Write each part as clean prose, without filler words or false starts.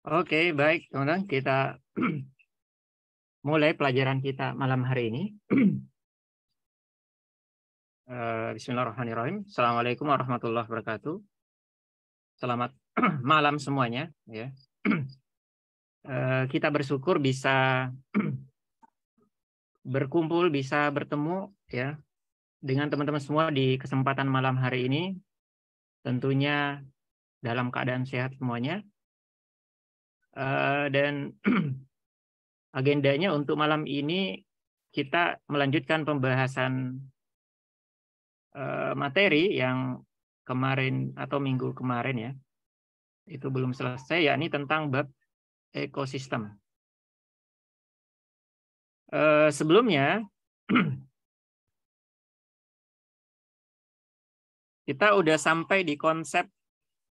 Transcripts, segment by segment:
Oke, baik, teman-teman. Kita mulai pelajaran kita malam hari ini. Bismillahirrahmanirrahim. Assalamualaikum warahmatullahi wabarakatuh. Selamat malam semuanya. Ya. Kita bersyukur bisa berkumpul, bisa bertemu ya dengan teman-teman semua di kesempatan malam hari ini. Tentunya dalam keadaan sehat semuanya. Dan agendanya untuk malam ini kita melanjutkan pembahasan materi yang kemarin atau minggu kemarin ya, itu belum selesai, yakni tentang bab ekosistem. Sebelumnya kita udah sampai di konsep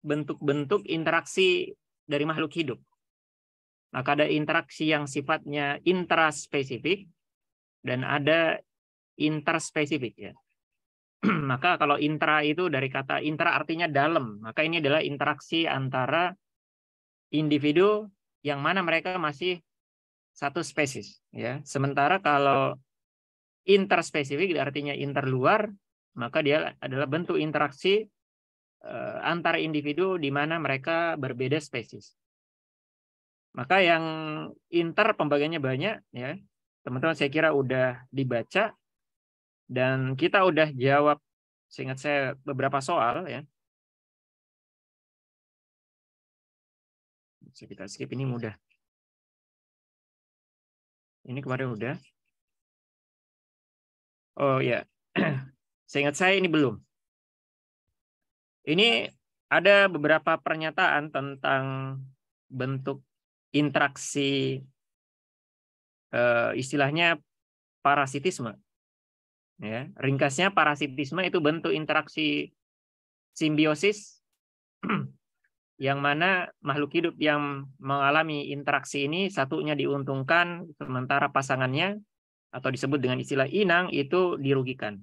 bentuk-bentuk interaksi dari makhluk hidup. Maka ada interaksi yang sifatnya intraspesifik dan ada interspesifik ya. Maka kalau intra itu dari kata intra artinya dalam, maka ini adalah interaksi antara individu yang mana mereka masih satu spesies ya. Sementara kalau interspesifik artinya interluar, maka dia adalah bentuk interaksi antar individu di mana mereka berbeda spesies. Maka yang inter pembagiannya banyak ya. Teman-teman saya kira udah dibaca dan kita udah jawab seingat saya beberapa soal ya. Bisa kita skip, ini mudah. Ini kemarin udah. Oh ya. Seingat saya ini belum. Ini ada beberapa pernyataan tentang bentuk interaksi istilahnya parasitisme. Ya, ringkasnya parasitisme itu bentuk interaksi simbiosis yang mana makhluk hidup yang mengalami interaksi ini satunya diuntungkan sementara pasangannya atau disebut dengan istilah inang itu dirugikan.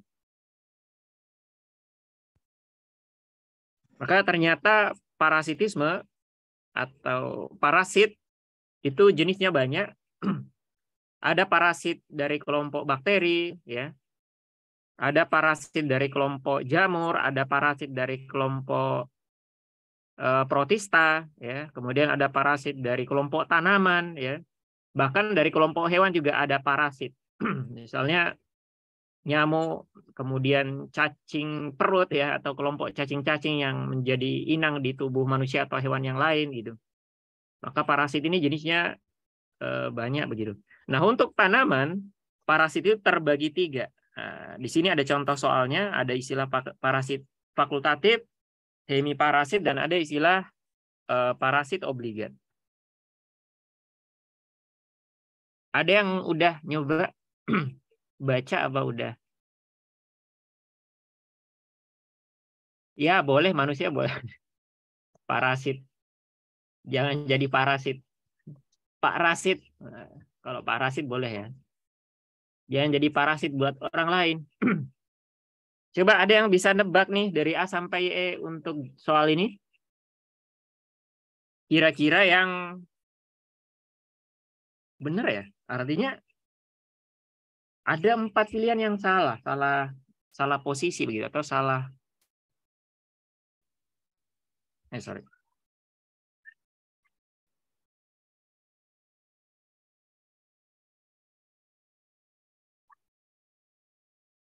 Maka ternyata parasitisme atau parasit itu jenisnya banyak. Ada parasit dari kelompok bakteri, ya. Ada parasit dari kelompok jamur, ada parasit dari kelompok protista, ya. Kemudian ada parasit dari kelompok tanaman, ya. Bahkan dari kelompok hewan juga ada parasit. Misalnya nyamuk, kemudian cacing perut ya, atau kelompok cacing-cacing yang menjadi inang di tubuh manusia atau hewan yang lain gitu. Maka parasit ini jenisnya banyak begitu. Nah, untuk tanaman, parasit itu terbagi 3. Nah, di sini ada contoh soalnya, ada istilah parasit fakultatif, hemiparasit, dan ada istilah parasit obligat. Ada yang udah nyoba baca apa udah? Ya, boleh, manusia boleh. Parasit. Jangan jadi parasit. Pak Rasid. Nah, kalau parasit boleh ya. Jangan jadi parasit buat orang lain. Coba ada yang bisa nebak nih dari A sampai E untuk soal ini? Kira-kira yang benar ya? Artinya ada 4 pilihan yang salah posisi begitu atau salah. Sorry.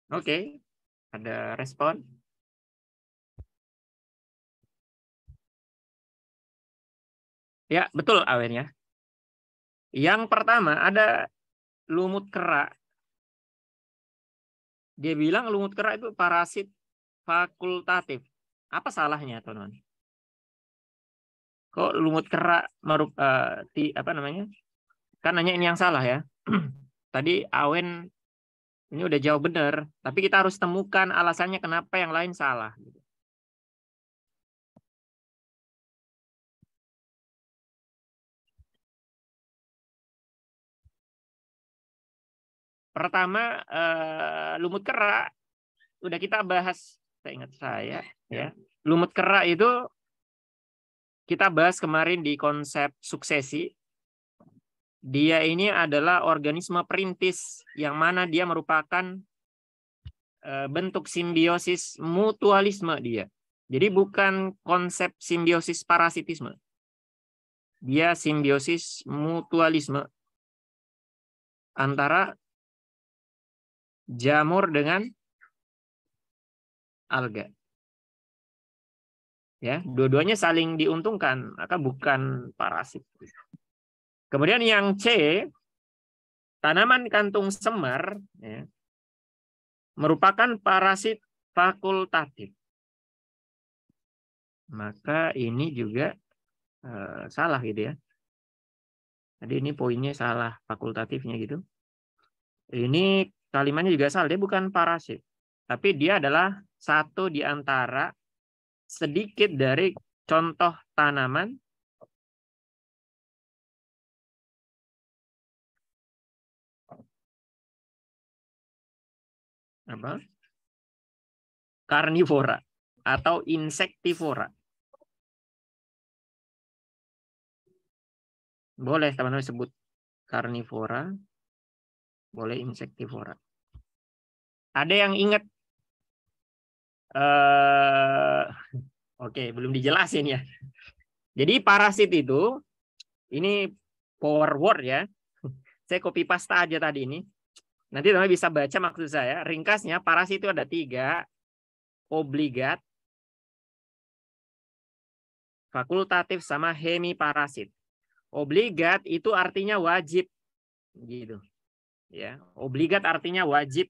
Oke, ada respon. Ya, betul Awen ya. Yang pertama ada lumut kera. Dia bilang lumut kera itu parasit fakultatif. Apa salahnya, teman-teman? Kok lumut kera apa namanya? Kan nanya ini yang salah ya. Tadi Awen ini udah jawab benar, tapi kita harus temukan alasannya kenapa yang lain salah. Pertama, lumut kera udah kita bahas, saya ingat saya ya. Lumut kera itu kita bahas kemarin di konsep suksesi. Dia ini adalah organisme perintis yang mana dia merupakan bentuk simbiosis mutualisme dia. Jadi bukan konsep simbiosis parasitisme. Dia simbiosis mutualisme antara jamur dengan alga. Ya, dua-duanya saling diuntungkan, maka bukan parasit. Kemudian yang C, tanaman kantung semar ya, merupakan parasit fakultatif. Maka ini juga salah gitu ya. Jadi ini poinnya salah fakultatifnya gitu. Ini kalimatnya juga salah, dia bukan parasit. Tapi dia adalah satu di antara sedikit dari contoh tanaman apa? Karnivora atau insektivora. Boleh teman-teman sebut karnivora, boleh insektivora. Ada yang ingat? Oke, belum dijelasin ya. Jadi parasit itu, ini power word ya. Saya copy paste aja tadi ini. Nanti teman-teman bisa baca maksud saya. Ringkasnya, parasit itu ada 3. Obligat, fakultatif, sama hemiparasit. Obligat itu artinya wajib. Gitu. Ya, obligat artinya wajib.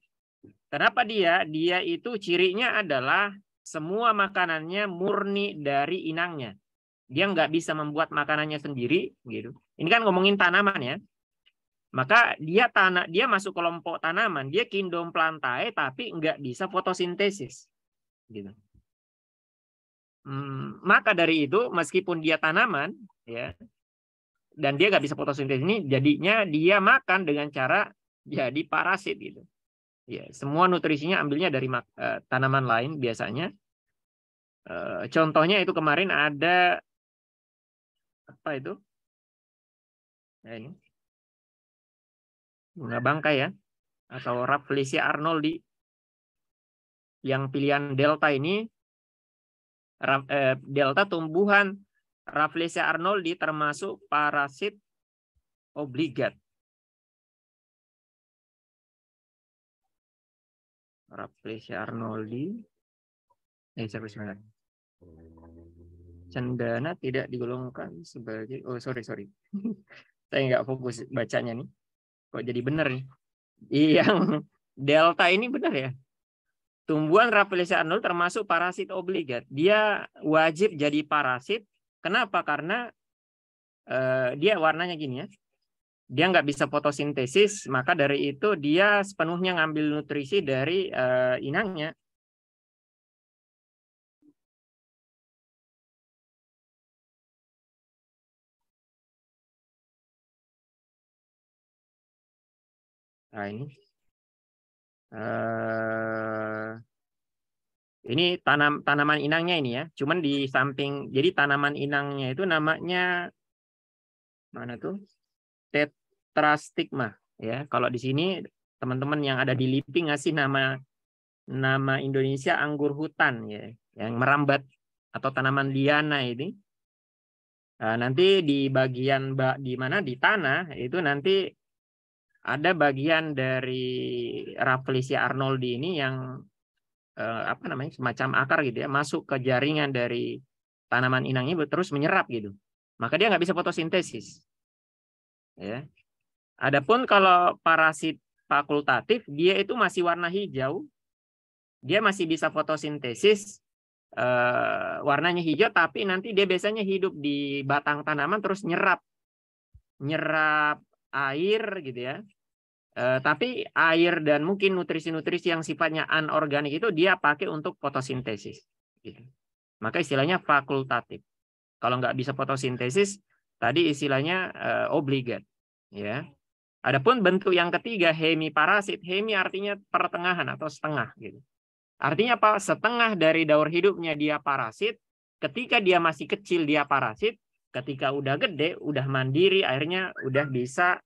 Kenapa dia? Dia itu cirinya adalah semua makanannya murni dari inangnya. Dia nggak bisa membuat makanannya sendiri, gitu. Ini kan ngomongin tanaman ya. Maka dia masuk kelompok tanaman, dia kingdom plantae tapi nggak bisa fotosintesis, gitu. Maka dari itu meskipun dia tanaman, ya, dan dia nggak bisa fotosintesis ini, jadinya dia makan dengan cara jadi parasit, gitu. Ya, semua nutrisinya ambilnya dari tanaman lain biasanya. Contohnya itu kemarin ada apa itu? Nah, ini bunga bangkai ya, atau Rafflesia arnoldi. Yang pilihan delta ini, delta tumbuhan Rafflesia arnoldi termasuk parasit obligat. Rafflesia arnoldi. Cendana tidak digolongkan sebagai, oh sorry. Saya nggak fokus bacanya nih. Kok jadi benar nih? Yang delta ini benar ya. Tumbuhan Rafflesia arnoldi termasuk parasit obligat. Dia wajib jadi parasit. Kenapa? Karena dia warnanya gini ya. Dia nggak bisa fotosintesis, maka dari itu dia sepenuhnya ngambil nutrisi dari inangnya. Nah ini tanaman inangnya ini ya. Cuman di samping, jadi tanaman inangnya itu namanya mana tuh? Tetrastigma ya. Kalau di sini teman-teman yang ada di LIPI ngasih nama Indonesia anggur hutan ya, yang merambat atau tanaman liana ini. Nah, nanti di bagian di mana di tanah itu nanti ada bagian dari Rafflesia arnoldi ini yang apa namanya, semacam akar gitu ya, masuk ke jaringan dari tanaman inangnya terus menyerap gitu. Maka dia nggak bisa fotosintesis. Ya. Adapun kalau parasit fakultatif, dia itu masih warna hijau, dia masih bisa fotosintesis, warnanya hijau, tapi nanti dia biasanya hidup di batang tanaman terus nyerap air gitu ya. Tapi air dan mungkin nutrisi-nutrisi yang sifatnya anorganik itu dia pakai untuk fotosintesis. Gitu. Maka istilahnya fakultatif. Kalau nggak bisa fotosintesis, tadi istilahnya obligat. Ya. Adapun bentuk yang ketiga, hemiparasit. Hemi artinya pertengahan atau setengah. Gitu. Artinya apa? Setengah dari daur hidupnya dia parasit, ketika dia masih kecil dia parasit, ketika udah gede, udah mandiri, akhirnya udah bisa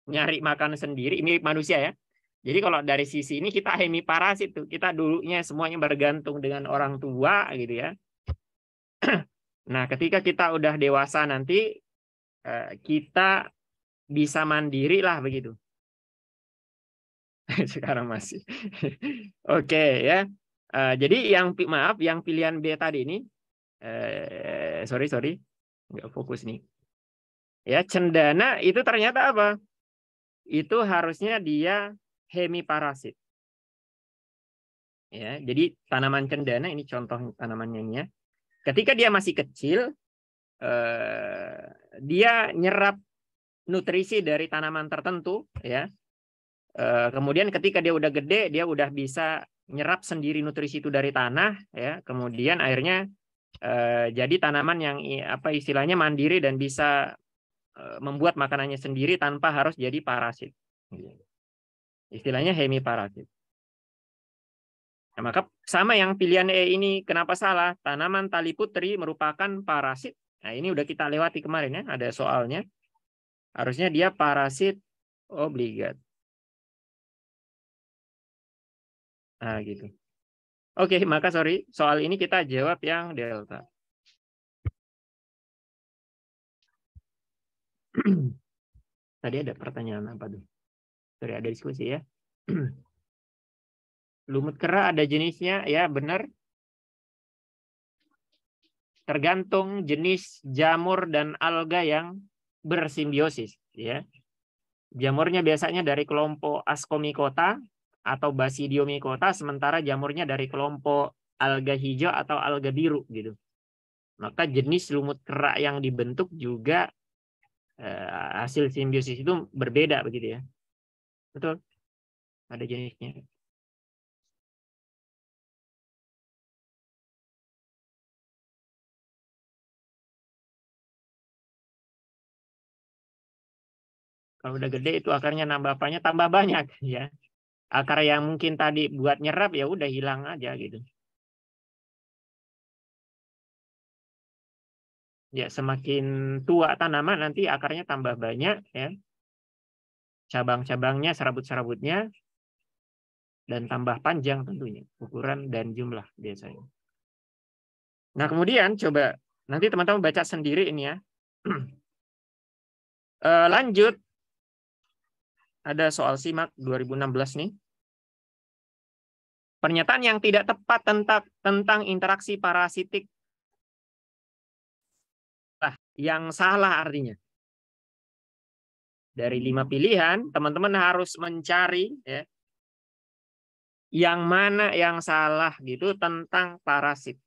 nyari makan sendiri, mirip manusia ya. Jadi kalau dari sisi ini kita hemiparasit tuh, kita dulunya semuanya bergantung dengan orang tua gitu ya. Nah, ketika kita udah dewasa nanti kita bisa mandiri lah begitu. Sekarang masih. Oke ya. Jadi yang pilihan B tadi ini sorry nggak fokus nih. Ya, cendana itu ternyata apa? Itu harusnya dia hemiparasit. Ya, jadi tanaman cendana ini contoh tanamannya ini ya. Ketika dia masih kecil, dia nyerap nutrisi dari tanaman tertentu, ya. Kemudian ketika dia udah gede, dia udah bisa nyerap sendiri nutrisi itu dari tanah, ya. Kemudian akhirnya jadi tanaman yang apa istilahnya mandiri dan bisa membuat makanannya sendiri tanpa harus jadi parasit. Istilahnya hemiparasit. Nah, maka sama yang pilihan E ini kenapa salah? Tanaman tali putri merupakan parasit. Nah, ini udah kita lewati kemarin ya, ada soalnya. Harusnya dia parasit obligat. Nah, gitu. Oke, maka sorry, soal ini kita jawab yang delta. Tadi ada pertanyaan apa tuh? Sorry, ada diskusi ya. Lumut kera ada jenisnya, ya benar. Tergantung jenis jamur dan alga yang bersimbiosis, ya. Jamurnya biasanya dari kelompok Ascomycota atau Basidiomycota, sementara jamurnya dari kelompok alga hijau atau alga biru gitu. Maka jenis lumut kera yang dibentuk juga hasil simbiosis itu berbeda begitu ya. Betul? Ada jenisnya. Kalau udah gede itu akarnya nambah apanya? Tambah banyak ya. Akar yang mungkin tadi buat nyerap ya udah hilang aja gitu. Ya semakin tua tanaman nanti akarnya tambah banyak ya. Cabang-cabangnya, serabut-serabutnya dan tambah panjang tentunya ukuran dan jumlah biasanya. Nah, kemudian coba nanti teman-teman baca sendiri ini ya. Lanjut. Ada soal SIMAK 2016 nih. Pernyataan yang tidak tepat tentang interaksi parasitik. Nah, yang salah artinya. Dari 5 pilihan, teman-teman harus mencari ya, yang mana yang salah gitu tentang parasit.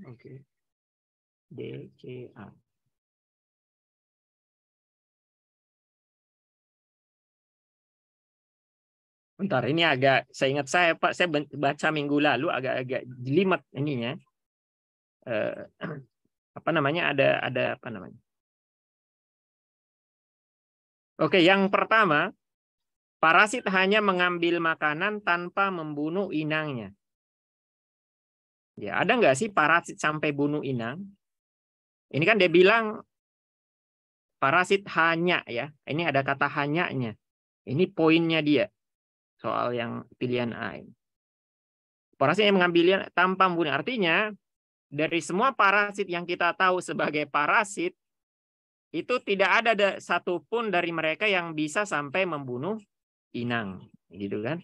Oke. D, C, A. Bentar, ini agak, saya ingat saya Pak, saya baca minggu lalu agak-agak jelimet ininya. Apa namanya? Ada apa namanya? Oke, yang pertama, parasit hanya mengambil makanan tanpa membunuh inangnya. Ya, ada nggak sih parasit sampai bunuh inang? Ini kan dia bilang parasit hanya ya. Ini ada kata hanyanya. Ini poinnya dia soal yang pilihan A. Parasit yang mengambilnya tanpa membunuh. Artinya dari semua parasit yang kita tahu sebagai parasit itu tidak ada satupun dari mereka yang bisa sampai membunuh inang, gitu kan?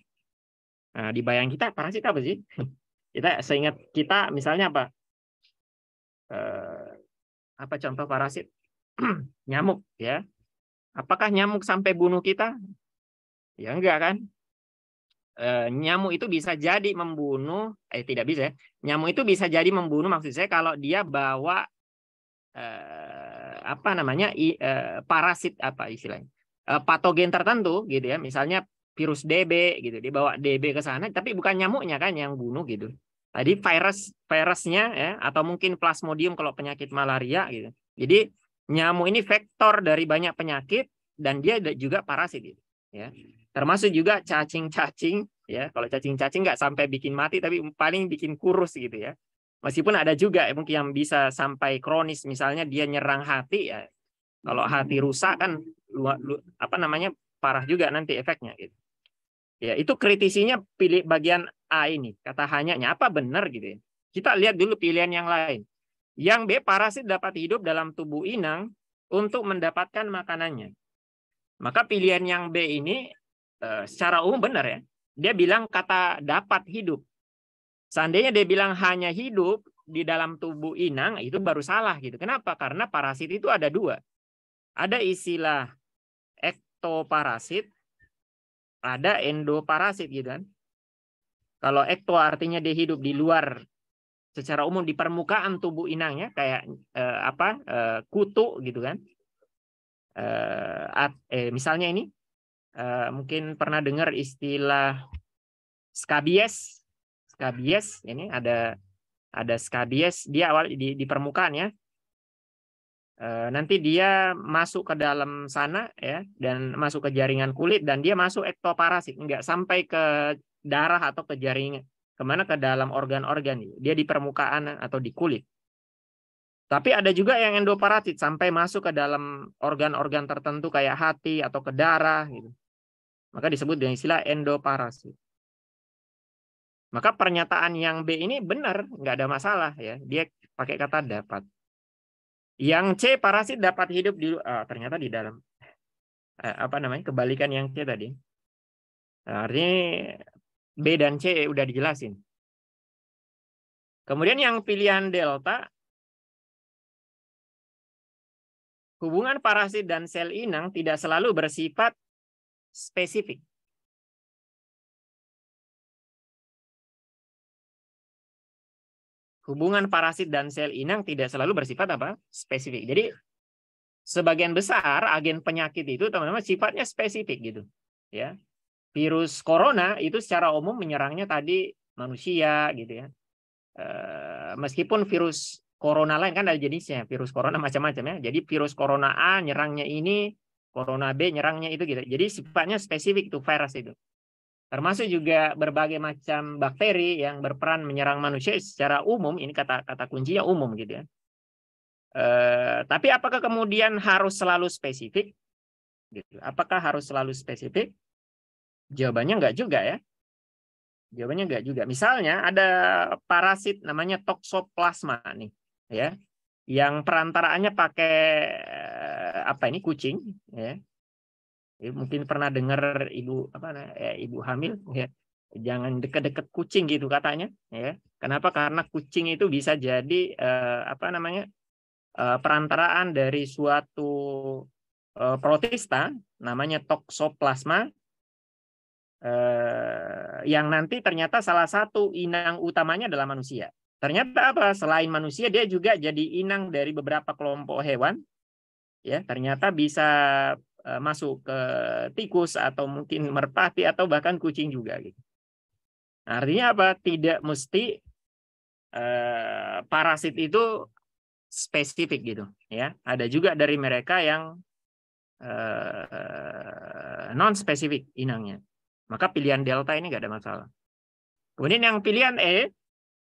Nah, di bayang kita parasit apa sih? Kita seingat kita misalnya apa? Apa contoh parasit? Nyamuk ya. Apakah nyamuk sampai bunuh kita? Ya enggak kan? nyamuk itu bisa jadi membunuh, tidak bisa ya. Nyamuk itu bisa jadi membunuh maksud saya kalau dia bawa apa namanya parasit apa istilahnya patogen tertentu gitu ya, misalnya virus DB gitu, dia bawa DB ke sana tapi bukan nyamuknya kan yang bunuh gitu. Tadi virusnya ya, atau mungkin plasmodium kalau penyakit malaria gitu. Jadi nyamuk ini vektor dari banyak penyakit dan dia juga parasit gitu, ya. Termasuk juga cacing-cacing ya. Kalau cacing-cacing nggak sampai bikin mati tapi paling bikin kurus gitu ya. Meskipun ada juga mungkin yang bisa sampai kronis, misalnya dia nyerang hati ya. Kalau hati rusak kan apa namanya parah juga nanti efeknya gitu. Ya, itu kritisinya pilih bagian A ini. Kata hanyanya apa benar gitu ya. Kita lihat dulu pilihan yang lain. Yang B, parasit dapat hidup dalam tubuh inang untuk mendapatkan makanannya. Maka pilihan yang B ini secara umum benar ya. Dia bilang kata dapat hidup. Seandainya dia bilang hanya hidup di dalam tubuh inang, itu baru salah gitu. Kenapa? Karena parasit itu ada dua. Ada istilah ektoparasit, ada endoparasit gitu kan. Kalau ekto artinya dia hidup di luar, secara umum di permukaan tubuh inangnya, kayak kutu gitu kan. Misalnya ini, mungkin pernah dengar istilah skabies. Skabies ini ada skabies, dia awal di permukaan ya. Nanti dia masuk ke dalam sana ya, dan masuk ke jaringan kulit, dan dia masuk ektoparasit, nggak sampai ke darah atau ke jaringan, kemana, ke dalam organ-organ, dia di permukaan atau di kulit. Tapi ada juga yang endoparasit sampai masuk ke dalam organ-organ tertentu kayak hati atau ke darah gitu. Maka disebut dengan istilah endoparasit. Maka pernyataan yang B ini benar, nggak ada masalah ya. Dia pakai kata dapat. Yang C, parasit dapat hidup di ternyata di dalam apa namanya kebalikan yang C tadi. Artinya B dan C udah dijelasin. Kemudian yang pilihan delta, hubungan parasit dan sel inang tidak selalu bersifat spesifik. Hubungan parasit dan sel inang tidak selalu bersifat apa? Spesifik. Jadi sebagian besar agen penyakit itu teman-teman sifatnya spesifik gitu. Ya. Virus corona itu secara umum menyerangnya tadi manusia gitu ya. Meskipun virus corona lain kan ada jenisnya, virus corona macam-macam ya. Jadi virus corona A nyerangnya ini, corona B nyerangnya itu gitu. Jadi sifatnya spesifik itu virus itu. Termasuk juga berbagai macam bakteri yang berperan menyerang manusia secara umum, ini kata kuncinya umum gitu ya. Tapi apakah kemudian harus selalu spesifik? Gitu. Apakah harus selalu spesifik? Jawabannya enggak juga ya. Jawabannya enggak juga. Misalnya ada parasit namanya toxoplasma nih, ya, yang perantaraannya pakai apa ini kucing, ya. Mungkin pernah dengar ibu ibu hamil ya, jangan deket-deket kucing gitu katanya ya. Kenapa? Karena kucing itu bisa jadi perantaraan dari suatu protista namanya toxoplasma yang nanti ternyata salah satu inang utamanya adalah manusia. Ternyata apa? Selain manusia dia juga jadi inang dari beberapa kelompok hewan. Ya, ternyata bisa masuk ke tikus atau mungkin merpati atau bahkan kucing juga gitu. Artinya apa? Tidak mesti parasit itu spesifik gitu ya. Ada juga dari mereka yang non spesifik inangnya. Maka pilihan delta ini nggak ada masalah. Kemudian yang pilihan E,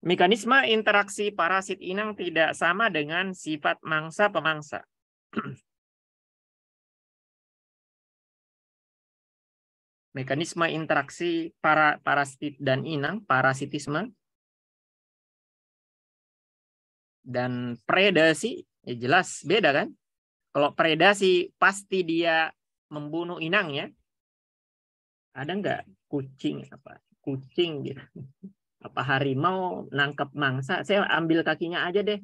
mekanisme interaksi parasit inang tidak sama dengan sifat mangsa pemangsa. Mekanisme interaksi parasit dan inang, parasitisme, dan predasi, ya jelas beda kan? Kalau predasi pasti dia membunuh inangnya. Ada nggak kucing gitu? Apa harimau nangkep mangsa? Saya ambil kakinya aja deh.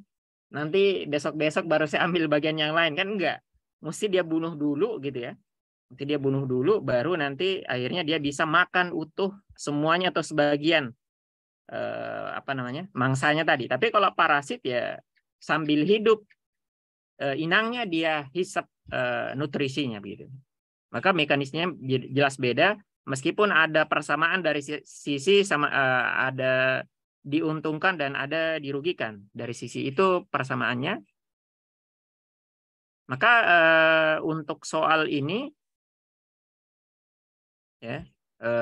Nanti besok-besok baru saya ambil bagian yang lain kan enggak? Mesti dia bunuh dulu gitu ya. Nanti dia bunuh dulu, baru nanti akhirnya dia bisa makan utuh semuanya atau sebagian mangsanya tadi. Tapi kalau parasit ya sambil hidup inangnya dia hisap nutrisinya begitu. Maka mekanismenya jelas beda, meskipun ada persamaan dari sisi sama ada diuntungkan dan ada dirugikan. Dari sisi itu persamaannya. Maka untuk soal ini ya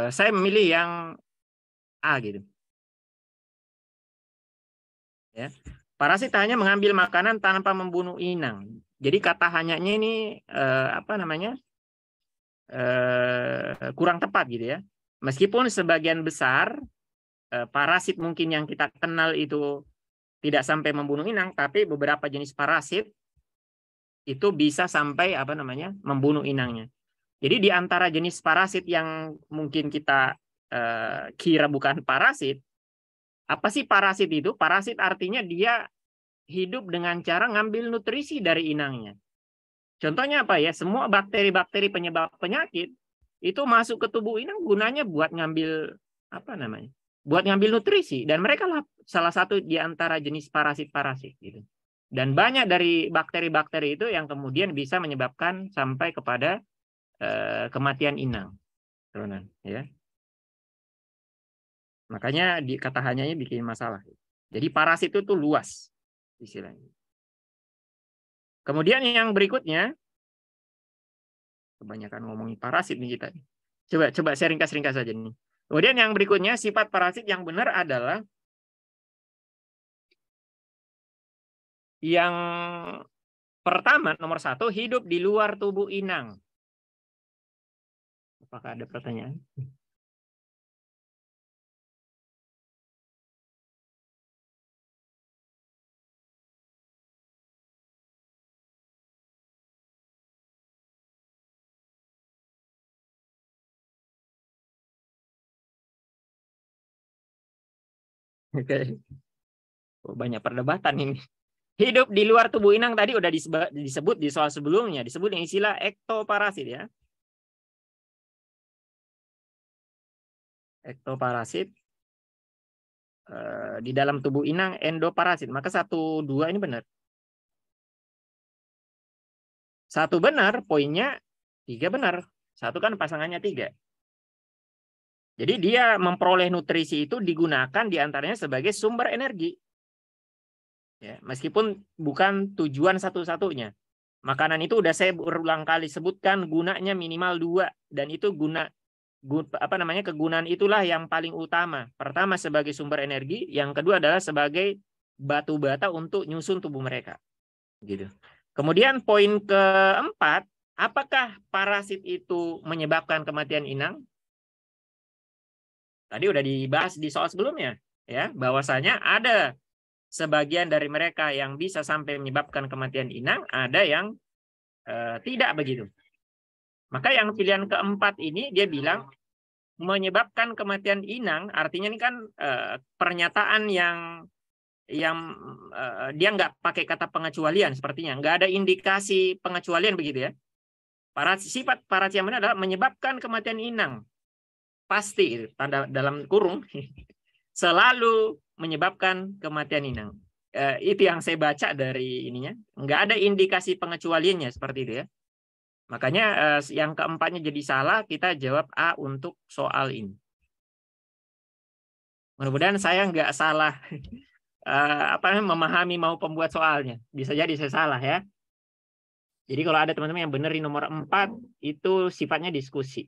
saya memilih yang A gitu. Ya. Parasit hanya mengambil makanan tanpa membunuh inang. Jadi kata hanyanya ini kurang tepat gitu ya. Meskipun sebagian besar parasit mungkin yang kita kenal itu tidak sampai membunuh inang, tapi beberapa jenis parasit itu bisa sampai membunuh inangnya. Jadi di antara jenis parasit yang mungkin kita kira bukan parasit, apa sih parasit itu? Parasit artinya dia hidup dengan cara ngambil nutrisi dari inangnya. Contohnya apa ya? Semua bakteri-bakteri penyebab penyakit itu masuk ke tubuh inang gunanya buat ngambil buat ngambil nutrisi, dan mereka lah salah satu di antara jenis parasit-parasit gitu. Dan banyak dari bakteri-bakteri itu yang kemudian bisa menyebabkan sampai kepada kematian inang. Ya. Makanya di kata hanyanya bikin masalah. Jadi parasit itu tuh luas istilahnya. Kemudian yang berikutnya, kebanyakan ngomongin parasit nih kita. Coba saya ringkas saja nih. Kemudian yang berikutnya, sifat parasit yang benar adalah yang pertama, nomor 1, hidup di luar tubuh inang. Apakah ada pertanyaan? Oke. Banyak perdebatan ini. Hidup di luar tubuh inang tadi udah disebut di soal sebelumnya, disebut dengan istilah ektoparasit ya. Ektoparasit di dalam tubuh inang endoparasit. Maka 1, 2 ini benar. 1 benar, poinnya 3 benar. 1 kan pasangannya 3. Jadi dia memperoleh nutrisi itu digunakan diantaranya sebagai sumber energi. Ya, meskipun bukan tujuan satu-satunya. Makanan itu udah saya berulang kali sebutkan gunanya minimal 2, dan itu kegunaan itulah yang paling utama. Pertama sebagai sumber energi, yang kedua adalah sebagai batu bata untuk nyusun tubuh mereka. Gitu. Kemudian poin keempat, apakah parasit itu menyebabkan kematian inang? Tadi udah dibahas di soal sebelumnya, ya, bahwasanya ada sebagian dari mereka yang bisa sampai menyebabkan kematian inang, ada yang tidak begitu. Maka yang pilihan keempat ini dia bilang menyebabkan kematian inang, artinya ini kan pernyataan yang dia nggak pakai kata pengecualian sepertinya, nggak ada indikasi pengecualian begitu ya. Sifat parasit yang benar adalah menyebabkan kematian inang, pasti tanda dalam kurung selalu menyebabkan kematian inang. Itu yang saya baca dari ininya, nggak ada indikasi pengecualiannya seperti itu ya. Makanya yang keempatnya jadi salah, kita jawab A untuk soal ini. Mudah-mudahan saya nggak salah memahami mau pembuat soalnya. Bisa jadi saya salah ya. Jadi kalau ada teman-teman yang benar di nomor 4, itu sifatnya diskusi.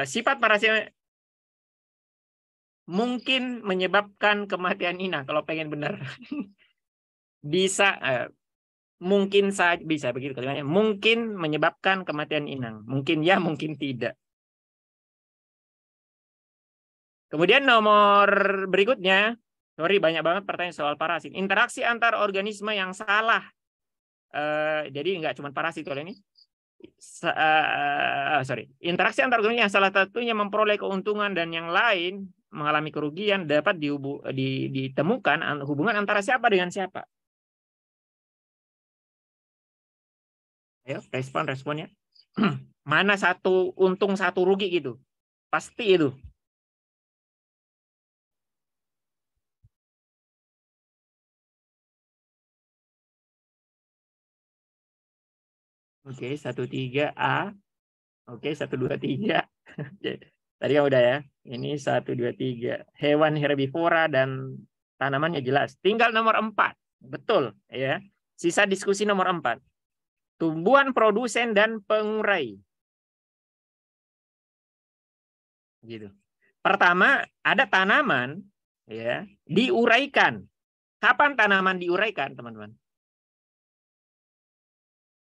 Sifat parasit mungkin menyebabkan kematian inang kalau pengen benar. Bisa mungkin saja, bisa begitu kalimatnya. Mungkin menyebabkan kematian inang. Mungkin ya, mungkin tidak. Kemudian nomor berikutnya, sorry banyak banget pertanyaan soal parasit. Interaksi antar organisme yang salah. Jadi nggak cuma parasit kalau ini. Interaksi antar organisme yang salah satunya memperoleh keuntungan dan yang lain mengalami kerugian dapat ditemukan hubungan antara siapa dengan siapa. Ayo, responnya. Mana satu untung satu rugi gitu. Pasti itu. Oke, 13A. Oke, 123. Tadi yang udah ya. Ini 123. Hewan herbivora dan tanamannya jelas. Tinggal nomor 4. Betul, ya. Sisa diskusi nomor 4. Tumbuhan produsen dan pengurai. Gitu. Pertama, ada tanaman ya, diuraikan. Kapan tanaman diuraikan, teman-teman?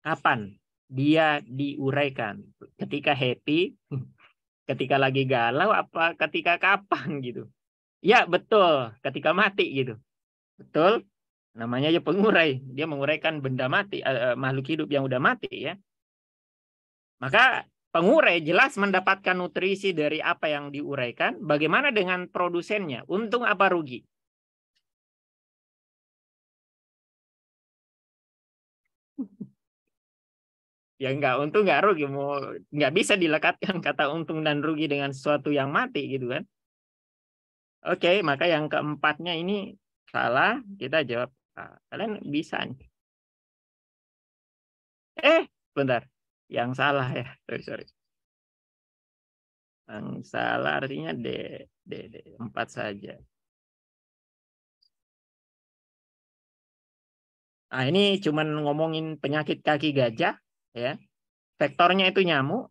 Kapan dia diuraikan? Ketika happy, ketika lagi galau, apa ketika kapan gitu? Ya, betul, ketika mati gitu. Betul? Namanya ya pengurai. Dia menguraikan benda mati, makhluk hidup yang udah mati ya. Maka pengurai jelas mendapatkan nutrisi dari apa yang diuraikan. Bagaimana dengan produsennya? Untung apa rugi? Ya enggak untung enggak rugi, mau enggak bisa dilekatkan kata untung dan rugi dengan sesuatu yang mati gitu kan. Oke, maka yang keempatnya ini salah, kita jawab kalian bisa nih. Bentar, yang salah ya, sorry. Yang salah artinya D 4 saja. Nah, ini cuman ngomongin penyakit kaki gajah ya. Vektornya itu nyamuk.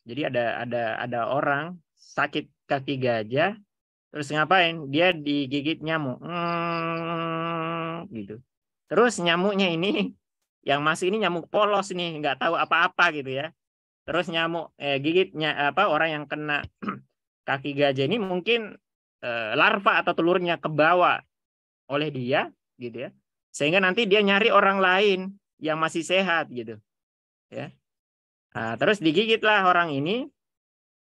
Jadi ada orang sakit kaki gajah, terus ngapain? Dia digigit nyamuk. Gitu. Terus nyamuknya ini yang masih ini nyamuk polos nih, nggak tahu apa-apa gitu ya. Terus nyamuk gigitnya apa orang yang kena kaki gajah ini mungkin larva atau telurnya kebawa oleh dia gitu ya. Sehingga nanti dia nyari orang lain yang masih sehat gitu ya. Nah, terus digigitlah orang ini,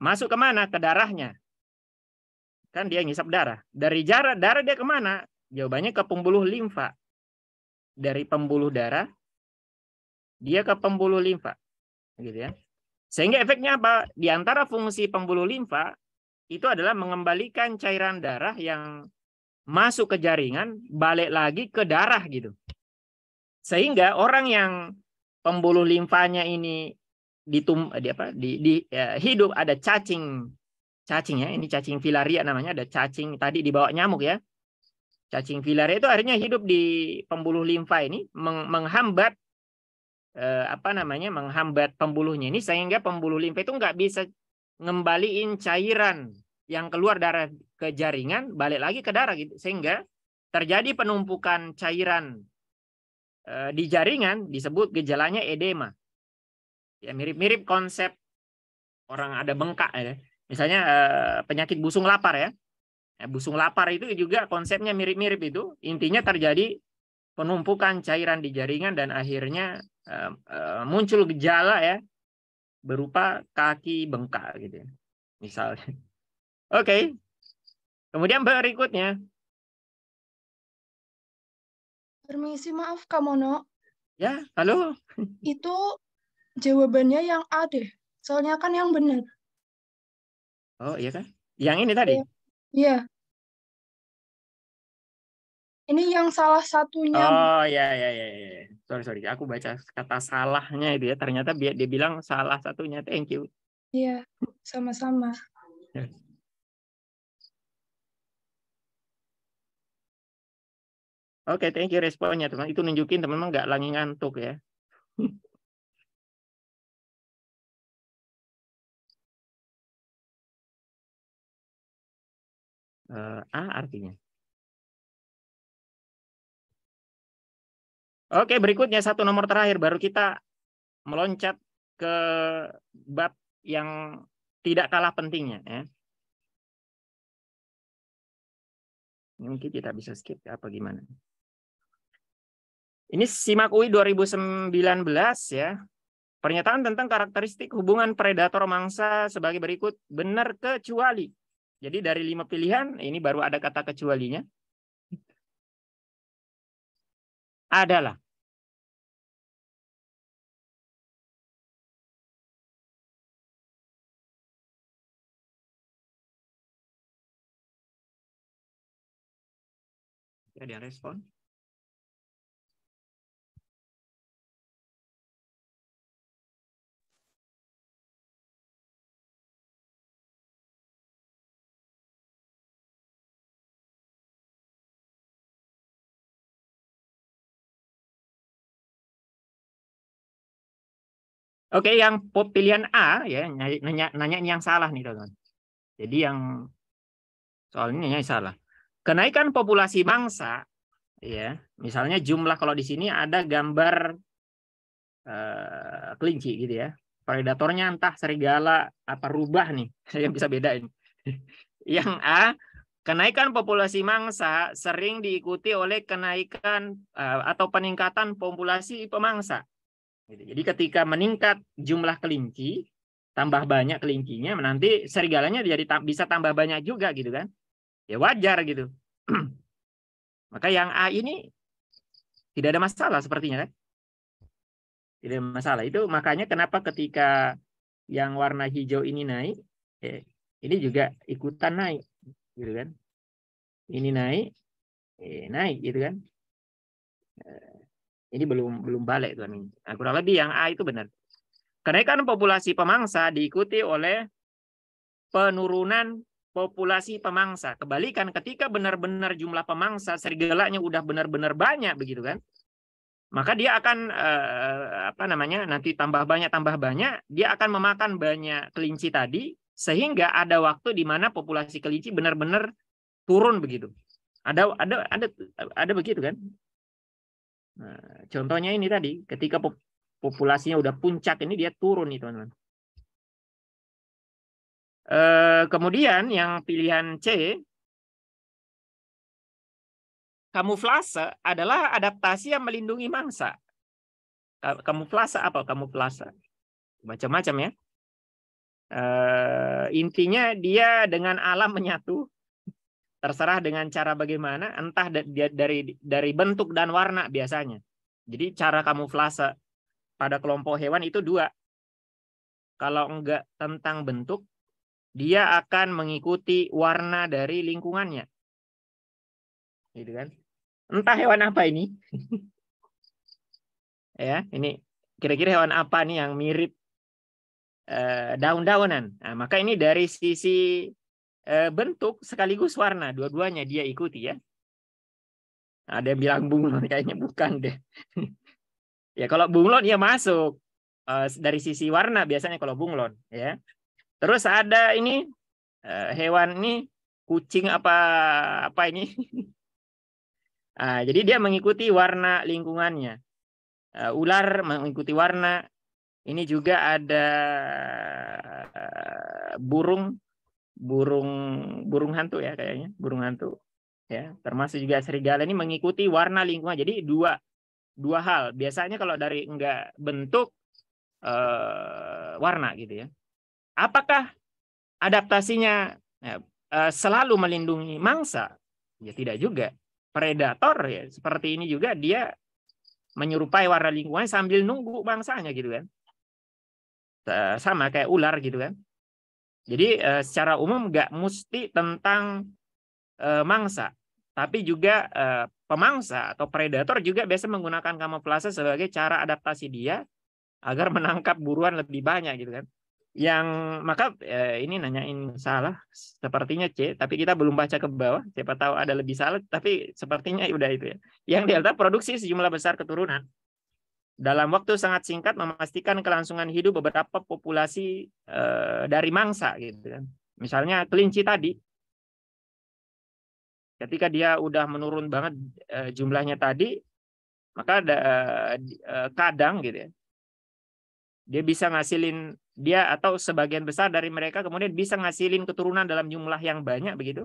masuk ke mana? Ke darahnya. Kan dia ngisap darah. Dari darah dia kemana? Jawabannya ke pembuluh limfa. Dari pembuluh darah, dia ke pembuluh limfa. Gitu ya. Sehingga efeknya apa? Di antara fungsi pembuluh limfa, itu adalah mengembalikan cairan darah yang masuk ke jaringan, balik lagi ke darah gitu. Sehingga orang yang pembuluh limfanya ini hidup ada cacing ya, ini cacing filaria namanya, ada cacing tadi dibawa nyamuk ya. Cacing filaria itu akhirnya hidup di pembuluh limfa ini menghambat menghambat pembuluhnya ini sehingga pembuluh limfa itu nggak bisa ngembaliin cairan yang keluar darah ke jaringan balik lagi ke darah gitu, sehingga terjadi penumpukan cairan di jaringan, disebut gejalanya edema. Ya mirip-mirip konsep orang ada bengkak ya. Misalnya penyakit busung lapar ya. Busung lapar itu juga konsepnya mirip-mirip itu. Intinya terjadi penumpukan cairan di jaringan dan akhirnya muncul gejala ya berupa kaki bengkak gitu ya. Misalnya. Oke. Kemudian berikutnya. Permisi, maaf Kak Mono. Ya, halo. Itu jawabannya yang A deh. Soalnya kan yang benar. Oh iya kan? Yang ini tadi? Iya. Ini yang salah satunya. Oh ya. Sorry. Aku baca kata salahnya itu ya. Ternyata dia bilang salah satunya. Thank you. Iya, sama-sama. Oke, thank you responnya teman. Itu nunjukin teman-teman nggak lagi ngantuk ya. A artinya. Oke, berikutnya satu nomor terakhir baru kita meloncat ke bab yang tidak kalah pentingnya ya. Mungkin kita bisa skip apa gimana. Ini SIMAK UI 2019 ya. Pernyataan tentang karakteristik hubungan predator mangsa sebagai berikut. Benar kecuali. Jadi dari 5 pilihan, ini baru ada kata kecualinya. Adalah. Ada yang respon? Oke, yang pilihan A ya, nanya yang salah nih, teman-teman. Jadi yang soal ini nanya salah. Kenaikan populasi mangsa, ya, misalnya jumlah, kalau di sini ada gambar kelinci gitu ya. Predatornya entah serigala apa rubah nih, yang bisa bedain. Yang A, kenaikan populasi mangsa sering diikuti oleh kenaikan atau peningkatan populasi pemangsa. Jadi ketika meningkat jumlah kelinci, tambah banyak kelincinya, nanti serigalanya jadi bisa tambah banyak juga gitu kan. Ya wajar gitu. Maka yang A ini tidak ada masalah sepertinya kan. Tidak ada masalah. Itu makanya kenapa ketika yang warna hijau ini naik, ini juga ikutan naik gitu kan. Ini naik, naik gitu kan. Ini belum balik tuan. Nah, kurang lebih yang A itu benar. Kenaikan populasi pemangsa diikuti oleh penurunan populasi pemangsa. Kebalikan ketika benar-benar jumlah pemangsa serigalanya udah benar-benar banyak begitu kan, maka dia akan nanti tambah banyak, dia akan memakan banyak kelinci tadi, sehingga ada waktu di mana populasi kelinci benar-benar turun begitu. Ada begitu kan? Nah, contohnya ini tadi, ketika populasinya udah puncak ini dia turun nih teman-teman. Kemudian yang pilihan C, kamuflase adalah adaptasi yang melindungi mangsa. Kamuflase apa? Kamuflase macam-macam ya. Intinya dia dengan alam menyatu, terserah dengan cara bagaimana, entah dari bentuk dan warna biasanya. Jadi cara kamuflase pada kelompok hewan itu dua. Kalau enggak tentang bentuk, dia akan mengikuti warna dari lingkungannya. Gitu kan? Entah hewan apa ini. Ya, ini kira-kira hewan apa nih yang mirip daun-daunan. Nah, maka ini dari sisi bentuk sekaligus warna, dua-duanya dia ikuti ya. Ada yang bilang bunglon, kayaknya bukan deh. Ya kalau bunglon ya masuk dari sisi warna biasanya kalau bunglon ya. Terus ada ini hewan ini kucing apa ini? Jadi dia mengikuti warna lingkungannya. Ular mengikuti warna. Ini juga ada burung hantu ya kayaknya, burung hantu ya, termasuk juga serigala ini mengikuti warna lingkungan. Jadi dua hal biasanya kalau dari enggak bentuk warna gitu ya. Apakah adaptasinya selalu melindungi mangsa? Ya tidak juga. Predator ya seperti ini juga, dia menyerupai warna lingkungan sambil nunggu mangsanya gitu kan. Sama kayak ular gitu kan. Jadi secara umum nggak mesti tentang mangsa, tapi juga pemangsa atau predator juga biasa menggunakan kamuflase sebagai cara adaptasi dia agar menangkap buruan lebih banyak gitu kan. Yang maka ini nanyain salah sepertinya C, tapi kita belum baca ke bawah, siapa tahu ada lebih salah, tapi sepertinya udah itu ya. Yang delta produksi sejumlah besar keturunan dalam waktu sangat singkat memastikan kelangsungan hidup beberapa populasi dari mangsa gitu kan. Misalnya kelinci tadi, ketika dia udah menurun banget jumlahnya tadi, maka ada kadang gitu ya, dia bisa ngasilin, dia atau sebagian besar dari mereka kemudian bisa ngasilin keturunan dalam jumlah yang banyak begitu,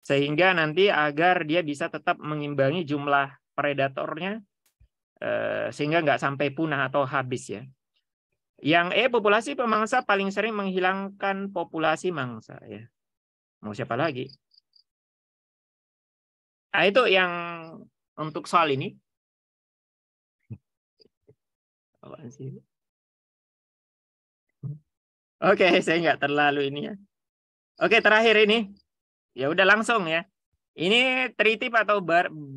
sehingga nanti agar dia bisa tetap mengimbangi jumlah predatornya sehingga nggak sampai punah atau habis ya. Yang populasi pemangsa paling sering menghilangkan populasi mangsa ya. Mau siapa lagi? Nah, itu yang untuk soal ini. Oke, saya nggak terlalu ini ya. Oke, terakhir ini. Ya udah langsung ya. Ini tritip atau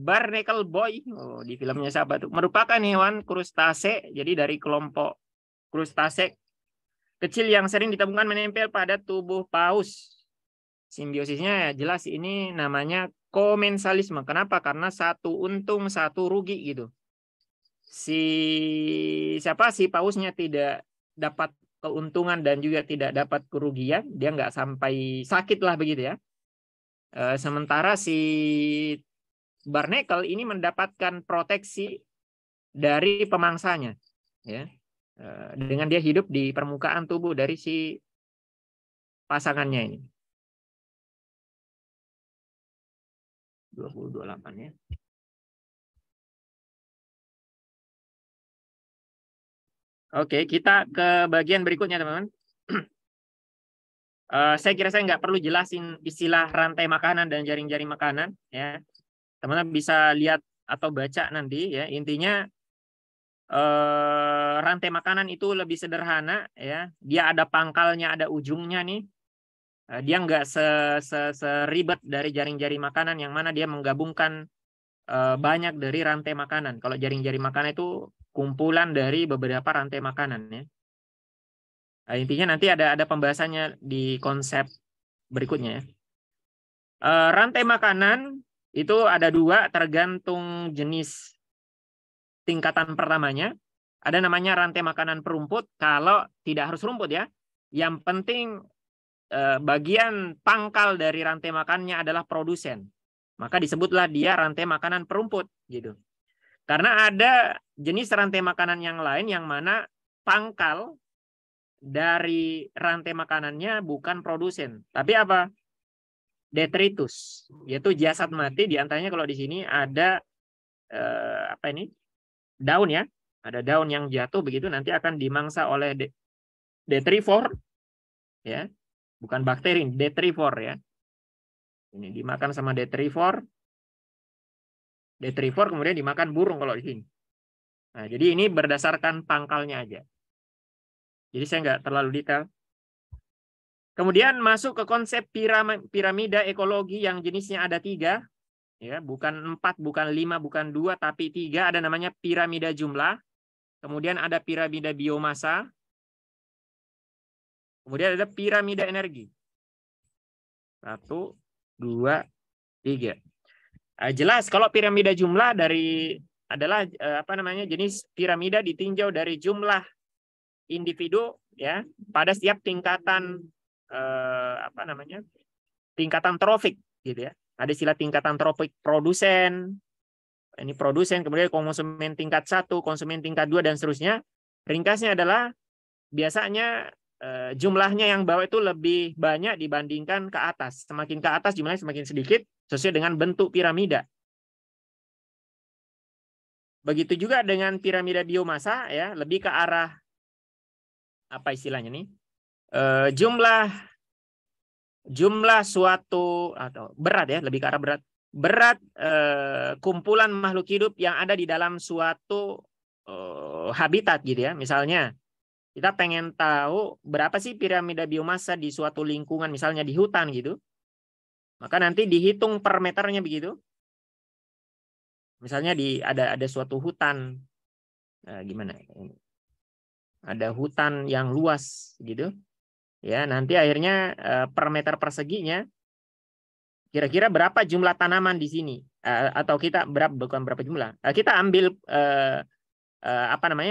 barnacle boy, oh, di filmnya siapa tuh? Merupakan hewan krustase, jadi dari kelompok krustase kecil yang sering ditemukan menempel pada tubuh paus. Simbiosisnya jelas ini namanya komensalisme. Kenapa? Karena satu untung satu rugi gitu. Si pausnya tidak dapat keuntungan dan juga tidak dapat kerugian, dia nggak sampai sakit lah begitu ya. Sementara si barnacle ini mendapatkan proteksi dari pemangsanya, ya, dengan dia hidup di permukaan tubuh dari si pasangannya ini. 2028 ya. Oke, kita ke bagian berikutnya teman-teman. Saya kira saya nggak perlu jelasin istilah rantai makanan dan jaring-jaring makanan, ya. Teman-teman bisa lihat atau baca nanti, ya. Intinya rantai makanan itu lebih sederhana, ya. Dia ada pangkalnya, ada ujungnya nih. Dia nggak seribet dari jaring-jaring makanan yang mana dia menggabungkan banyak dari rantai makanan. Kalau jaring-jaring makanan itu kumpulan dari beberapa rantai makanan, ya. Nah, intinya nanti ada pembahasannya di konsep berikutnya, ya. Rantai makanan itu ada dua tergantung jenis tingkatan pertamanya. Ada namanya rantai makanan perumput. Kalau tidak harus rumput ya. Yang penting bagian pangkal dari rantai makannya adalah produsen. Maka disebutlah dia rantai makanan perumput gitu. Karena ada jenis rantai makanan yang lain yang mana pangkal dari rantai makanannya bukan produsen, tapi apa? Detritus, yaitu jasad mati. Di antaranya kalau di sini ada apa ini? Daun ya. Ada daun yang jatuh begitu nanti akan dimangsa oleh detrivor, ya. Bukan bakteri, detrivor ya. Ini dimakan sama detrivor. Detrivor kemudian dimakan burung kalau di sini. Nah, jadi ini berdasarkan pangkalnya aja. Jadi saya nggak terlalu detail. Kemudian masuk ke konsep piramida ekologi yang jenisnya ada 3. Ya, bukan 4, bukan 5, bukan 2, tapi 3. Ada namanya piramida jumlah. Kemudian ada piramida biomasa. Kemudian ada piramida energi. 1, 2, 3. Jelas kalau piramida jumlah adalah jenis piramida ditinjau dari jumlah individu ya pada setiap tingkatan tingkatan trofik gitu ya. Ada istilah tingkatan trofik produsen. Ini produsen, kemudian konsumen tingkat 1, konsumen tingkat 2 dan seterusnya. Ringkasnya adalah biasanya jumlahnya yang bawah itu lebih banyak dibandingkan ke atas. Semakin ke atas jumlahnya semakin sedikit sesuai dengan bentuk piramida. Begitu juga dengan piramida biomasa ya, lebih ke arah apa istilahnya nih? Jumlah suatu atau berat ya, lebih ke arah berat kumpulan makhluk hidup yang ada di dalam suatu habitat gitu ya. Misalnya kita pengen tahu berapa sih piramida biomasa di suatu lingkungan, misalnya di hutan gitu. Maka nanti dihitung per meternya begitu. Misalnya ada suatu hutan, gimana? Ada hutan yang luas gitu. Ya, nanti akhirnya per meter perseginya kira-kira berapa jumlah tanaman di sini? Atau kita bukan berapa jumlah. Kita ambil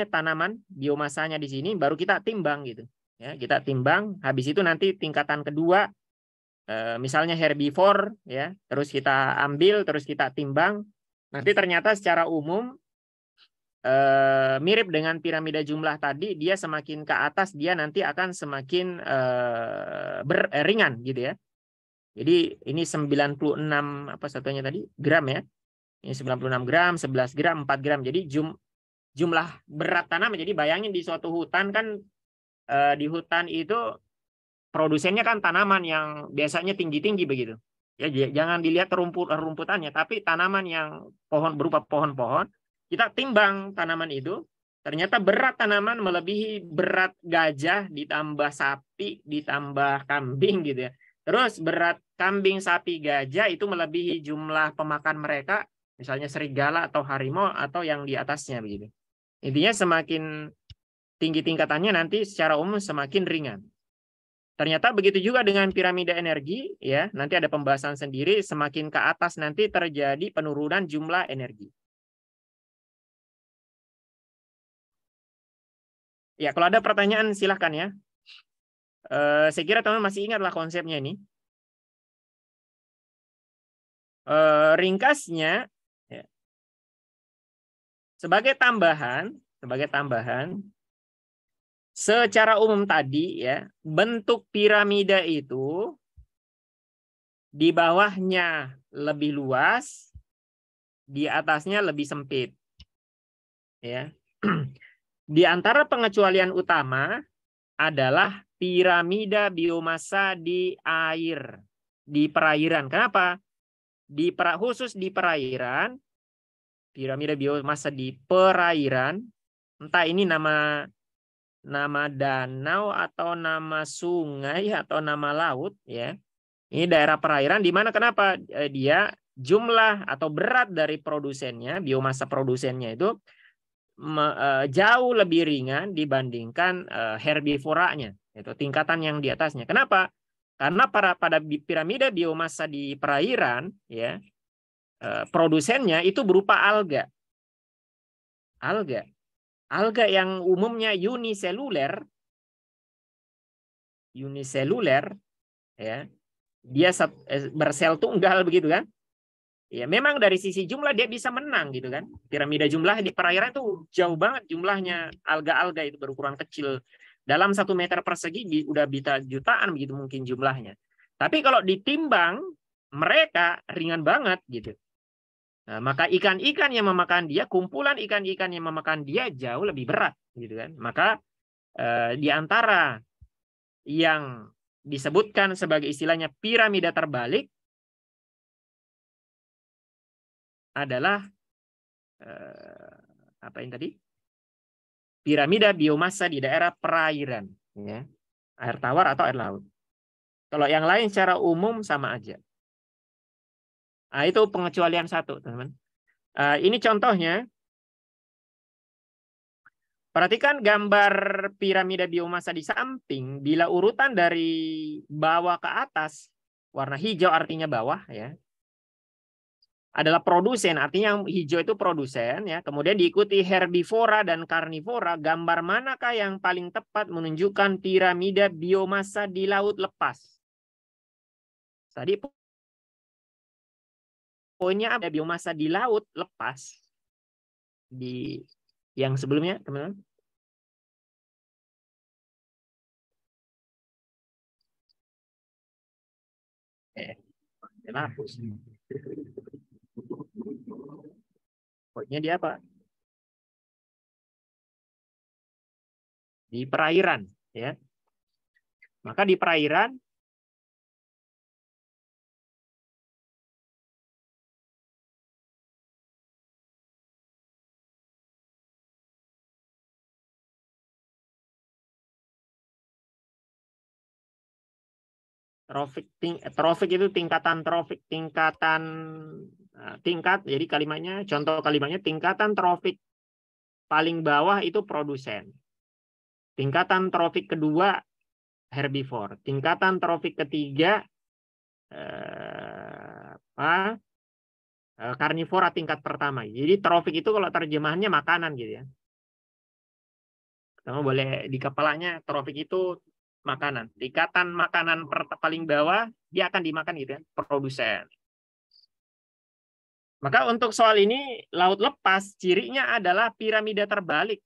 tanaman biomasanya di sini baru kita timbang gitu. Ya, kita timbang, habis itu nanti tingkatan kedua misalnya herbivore ya, terus kita ambil, terus kita timbang. Nanti ternyata secara umum mirip dengan piramida jumlah tadi, dia semakin ke atas dia nanti akan semakin ringan gitu ya. Jadi ini 96 apa satunya tadi? Gram ya. Ini 96 gram, 11 gram, 4 gram. Jadi jumlah berat tanaman. Jadi bayangin di suatu hutan kan di hutan itu produsennya kan tanaman yang biasanya tinggi-tinggi begitu. Ya jangan dilihat rumputannya, tapi tanaman yang berupa pohon-pohon. Kita timbang tanaman itu, ternyata berat tanaman melebihi berat gajah ditambah sapi ditambah kambing gitu ya. Terus berat kambing, sapi, gajah itu melebihi jumlah pemakan mereka, misalnya serigala atau harimau atau yang di atasnya begitu. Intinya semakin tinggi tingkatannya nanti secara umum semakin ringan. Ternyata begitu juga dengan piramida energi, ya. Nanti ada pembahasan sendiri, semakin ke atas nanti terjadi penurunan jumlah energi. Ya, kalau ada pertanyaan silahkan ya. Saya kira teman-teman masih ingatlah konsepnya ini. Ringkasnya, ya, sebagai tambahan, secara umum tadi ya, bentuk piramida itu di bawahnya lebih luas, di atasnya lebih sempit. Ya. Di antara pengecualian utama adalah piramida biomasa di air, di perairan. Kenapa? Khusus di perairan, piramida biomasa di perairan, entah ini nama danau atau nama sungai atau nama laut, ya. Ini daerah perairan di mana kenapa dia jumlah atau berat dari produsennya, biomasa produsennya itu jauh lebih ringan dibandingkan herbivoranya, itu tingkatan yang di atasnya. Kenapa? Karena pada piramida biomasa di perairan, ya, produsennya itu berupa alga. Alga yang umumnya uniseluler, ya, dia bersel tunggal begitu kan? Ya, memang dari sisi jumlah dia bisa menang gitu kan. Piramida jumlah di perairan itu jauh banget jumlahnya, alga-alga itu berukuran kecil. Dalam 1 meter persegi udah bisa jutaan begitu mungkin jumlahnya. Tapi kalau ditimbang mereka ringan banget gitu. Nah, maka ikan-ikan yang memakan dia, kumpulan ikan-ikan yang memakan dia jauh lebih berat gitu kan. Maka di antara yang disebutkan sebagai istilahnya piramida terbalik adalah apa yang tadi? Piramida biomasa di daerah perairan, ya. Air tawar atau air laut. Kalau yang lain secara umum sama aja. Nah, itu pengecualian satu, teman-teman. Ini contohnya. Perhatikan gambar piramida biomasa di samping. Bila urutan dari bawah ke atas, warna hijau artinya bawah, ya, adalah produsen, artinya yang hijau itu produsen, ya. Kemudian diikuti herbivora dan karnivora. Gambar manakah yang paling tepat menunjukkan piramida biomasa di laut lepas? Tadi poinnya ada biomasa di laut lepas di yang sebelumnya, teman-teman. Hapus. Poinnya di apa? Di perairan, ya. Maka di perairan trofik itu tingkatan jadi kalimatnya, contoh kalimatnya, tingkatan trofik paling bawah itu produsen, tingkatan trofik kedua herbivore, tingkatan trofik ketiga karnivora tingkat pertama. Jadi trofik itu kalau terjemahannya makanan gitu ya. Kamu boleh di kepalanya trofik itu makanan. Tingkatan makanan paling bawah dia akan dimakan gitu ya, produsen. Maka untuk soal ini laut lepas cirinya adalah piramida terbalik.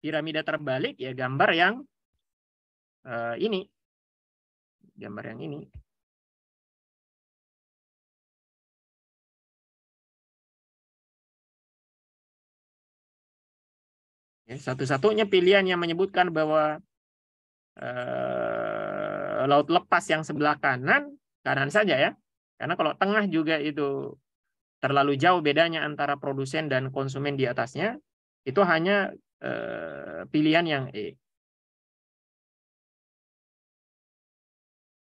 Piramida terbalik ya gambar yang ini. Gambar yang ini. Ya, satu-satunya pilihan yang menyebutkan bahwa laut lepas yang sebelah kanan saja ya. Karena kalau tengah juga itu terlalu jauh bedanya antara produsen dan konsumen di atasnya, itu hanya pilihan yang E.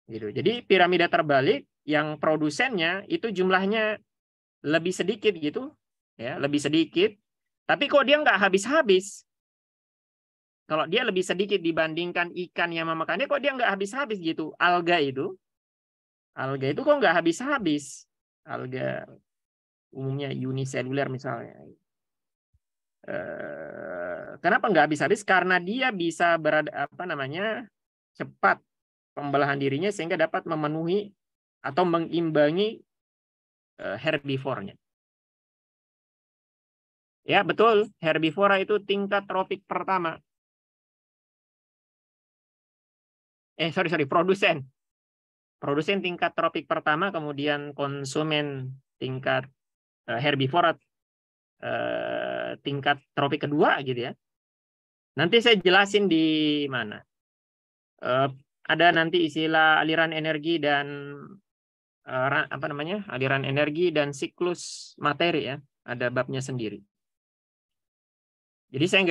Gitu. Jadi piramida terbalik yang produsennya itu jumlahnya lebih sedikit gitu, ya, lebih sedikit. Tapi kok dia nggak habis-habis? Kalau dia lebih sedikit dibandingkan ikan yang memakannya, kok dia nggak habis-habis gitu? Alga itu kok nggak habis-habis? Alga umumnya uniseluler misalnya. Kenapa nggak habis-habis? Karena dia bisa cepat pembelahan dirinya sehingga dapat memenuhi atau mengimbangi herbivornya. Ya, betul. Herbivora itu tingkat tropik pertama. Produsen. Produsen tingkat tropik pertama, kemudian konsumen tingkat herbivora tingkat tropik kedua gitu ya. Nanti saya jelasin di mana. Ada nanti istilah aliran energi dan aliran energi dan siklus materi ya. Ada babnya sendiri. Jadi saya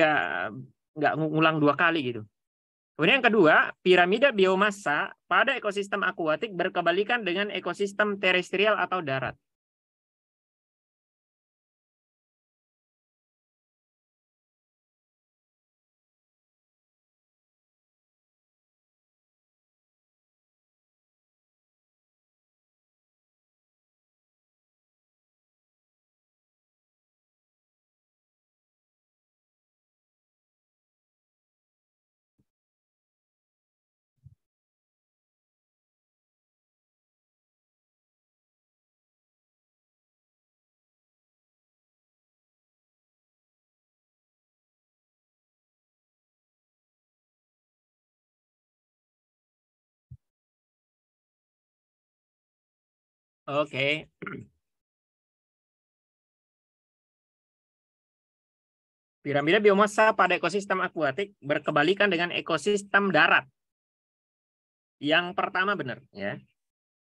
nggak ngulang 2 kali gitu. Kemudian yang kedua, piramida biomassa pada ekosistem akuatik berkebalikan dengan ekosistem terestrial atau darat. Oke. Piramida biomassa pada ekosistem akuatik berkebalikan dengan ekosistem darat. Yang pertama benar ya.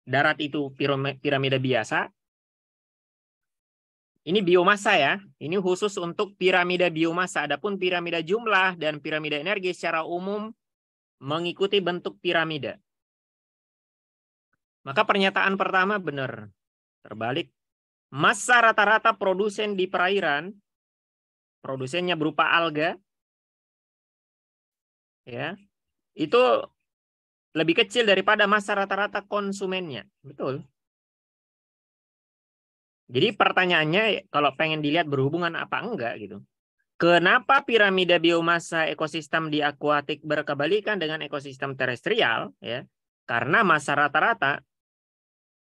Darat itu piramida biasa. Ini biomassa ya. Ini khusus untuk piramida biomassa. Adapun piramida jumlah dan piramida energi secara umum mengikuti bentuk piramida. Maka pernyataan pertama benar. Terbalik. Massa rata-rata produsen di perairan, produsennya berupa alga, ya, itu lebih kecil daripada massa rata-rata konsumennya. Betul. Jadi pertanyaannya kalau pengen dilihat berhubungan apa enggak gitu. Kenapa piramida biomassa ekosistem di akuatik berkebalikan dengan ekosistem terestrial? Ya, karena massa rata-rata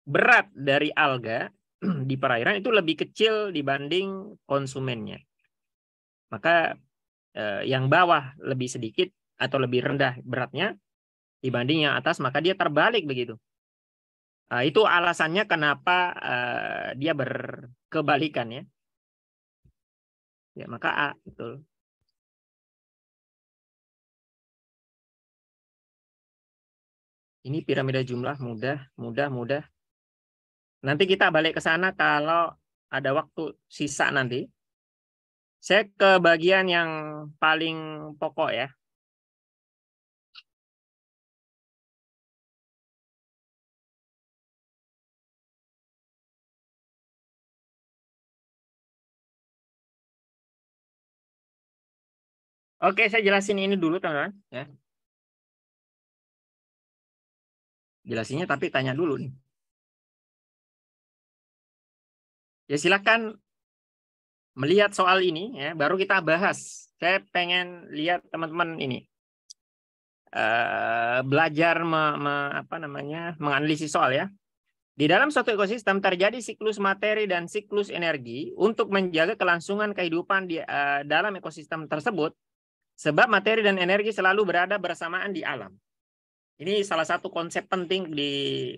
berat dari alga di perairan itu lebih kecil dibanding konsumennya. Maka yang bawah lebih sedikit atau lebih rendah beratnya dibanding yang atas, maka dia terbalik begitu. Itu alasannya kenapa dia berkebalikan ya. Ya, maka A, betul. Ini piramida jumlah mudah. Nanti kita balik ke sana kalau ada waktu sisa nanti. Saya ke bagian yang paling pokok ya. Oke, saya jelasin ini dulu teman-teman ya. Jelasinnya tapi tanya dulu nih. Ya silakan melihat soal ini ya, baru kita bahas. Saya pengen lihat teman-teman ini belajar menganalisis soal ya. Di dalam suatu ekosistem terjadi siklus materi dan siklus energi untuk menjaga kelangsungan kehidupan di dalam ekosistem tersebut, sebab materi dan energi selalu berada bersamaan di alam. Ini salah satu konsep penting di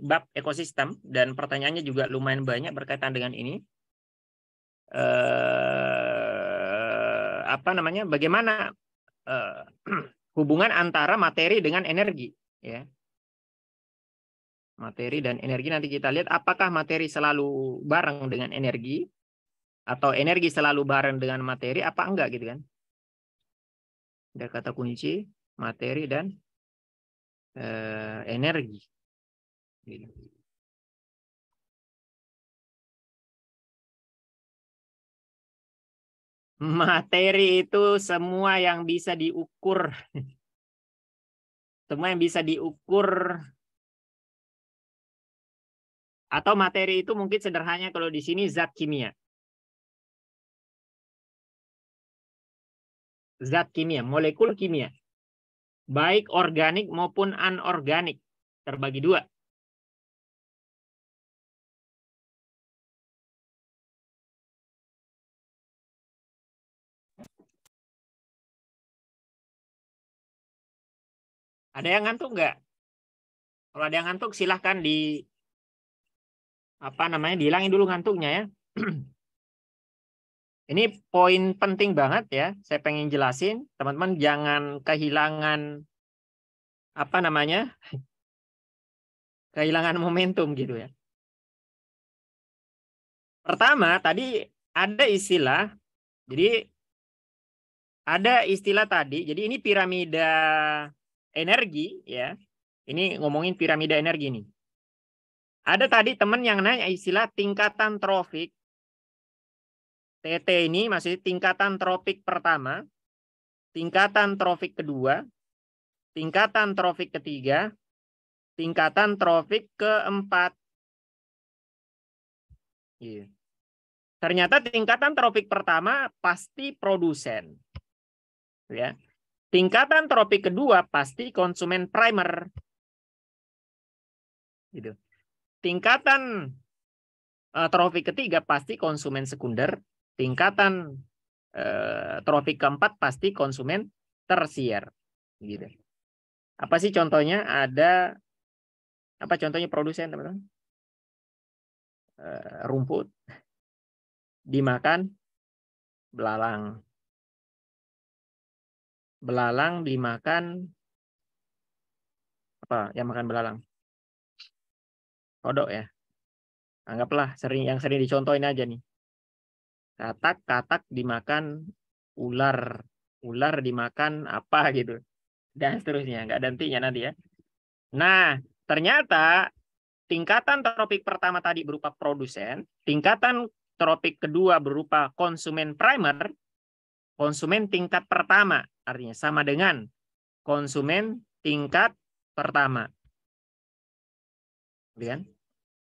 bab ekosistem dan pertanyaannya juga lumayan banyak berkaitan dengan ini. Bagaimana hubungan antara materi dengan energi ya. Materi dan energi nanti kita lihat apakah materi selalu bareng dengan energi atau energi selalu bareng dengan materi apa enggak gitu kan. Ada kata kunci materi dan energi. Materi itu semua yang bisa diukur. Semua yang bisa diukur. Atau materi itu mungkin sederhananya kalau di sini zat kimia. Zat kimia, molekul kimia. Baik organik maupun anorganik. Terbagi dua. Ada yang ngantuk nggak? Kalau ada yang ngantuk silahkan dihilangin dulu ngantuknya ya. Ini poin penting banget ya. Saya pengen jelasin, teman-teman jangan kehilangan kehilangan momentum gitu ya. Pertama tadi ada istilah, jadi ada istilah tadi. Jadi ini piramida energi ya. Ini ngomongin piramida energi nih. Ada tadi teman yang nanya istilah tingkatan tropik. TT ini masih tingkatan tropik pertama, tingkatan tropik kedua, tingkatan tropik ketiga, tingkatan tropik keempat. Iya. Ternyata tingkatan tropik pertama pasti produsen. Ya. Tingkatan tropik kedua pasti konsumen primer. Gitu. Tingkatan tropik ketiga pasti konsumen sekunder. Tingkatan tropik keempat pasti konsumen tersier. Gitu. Apa sih contohnya? Ada apa contohnya produsen, teman-teman? Rumput dimakan belalang. Belalang dimakan apa? Yang makan belalang? Kodok ya. Anggaplah yang sering dicontohin aja nih. Katak dimakan ular. Ular dimakan apa gitu. Dan seterusnya. Nggak ada hentinya nanti ya. Nah, ternyata tingkatan tropik pertama tadi berupa produsen. Tingkatan tropik kedua berupa konsumen primer. Konsumen tingkat pertama. Artinya sama dengan konsumen tingkat pertama. Kan?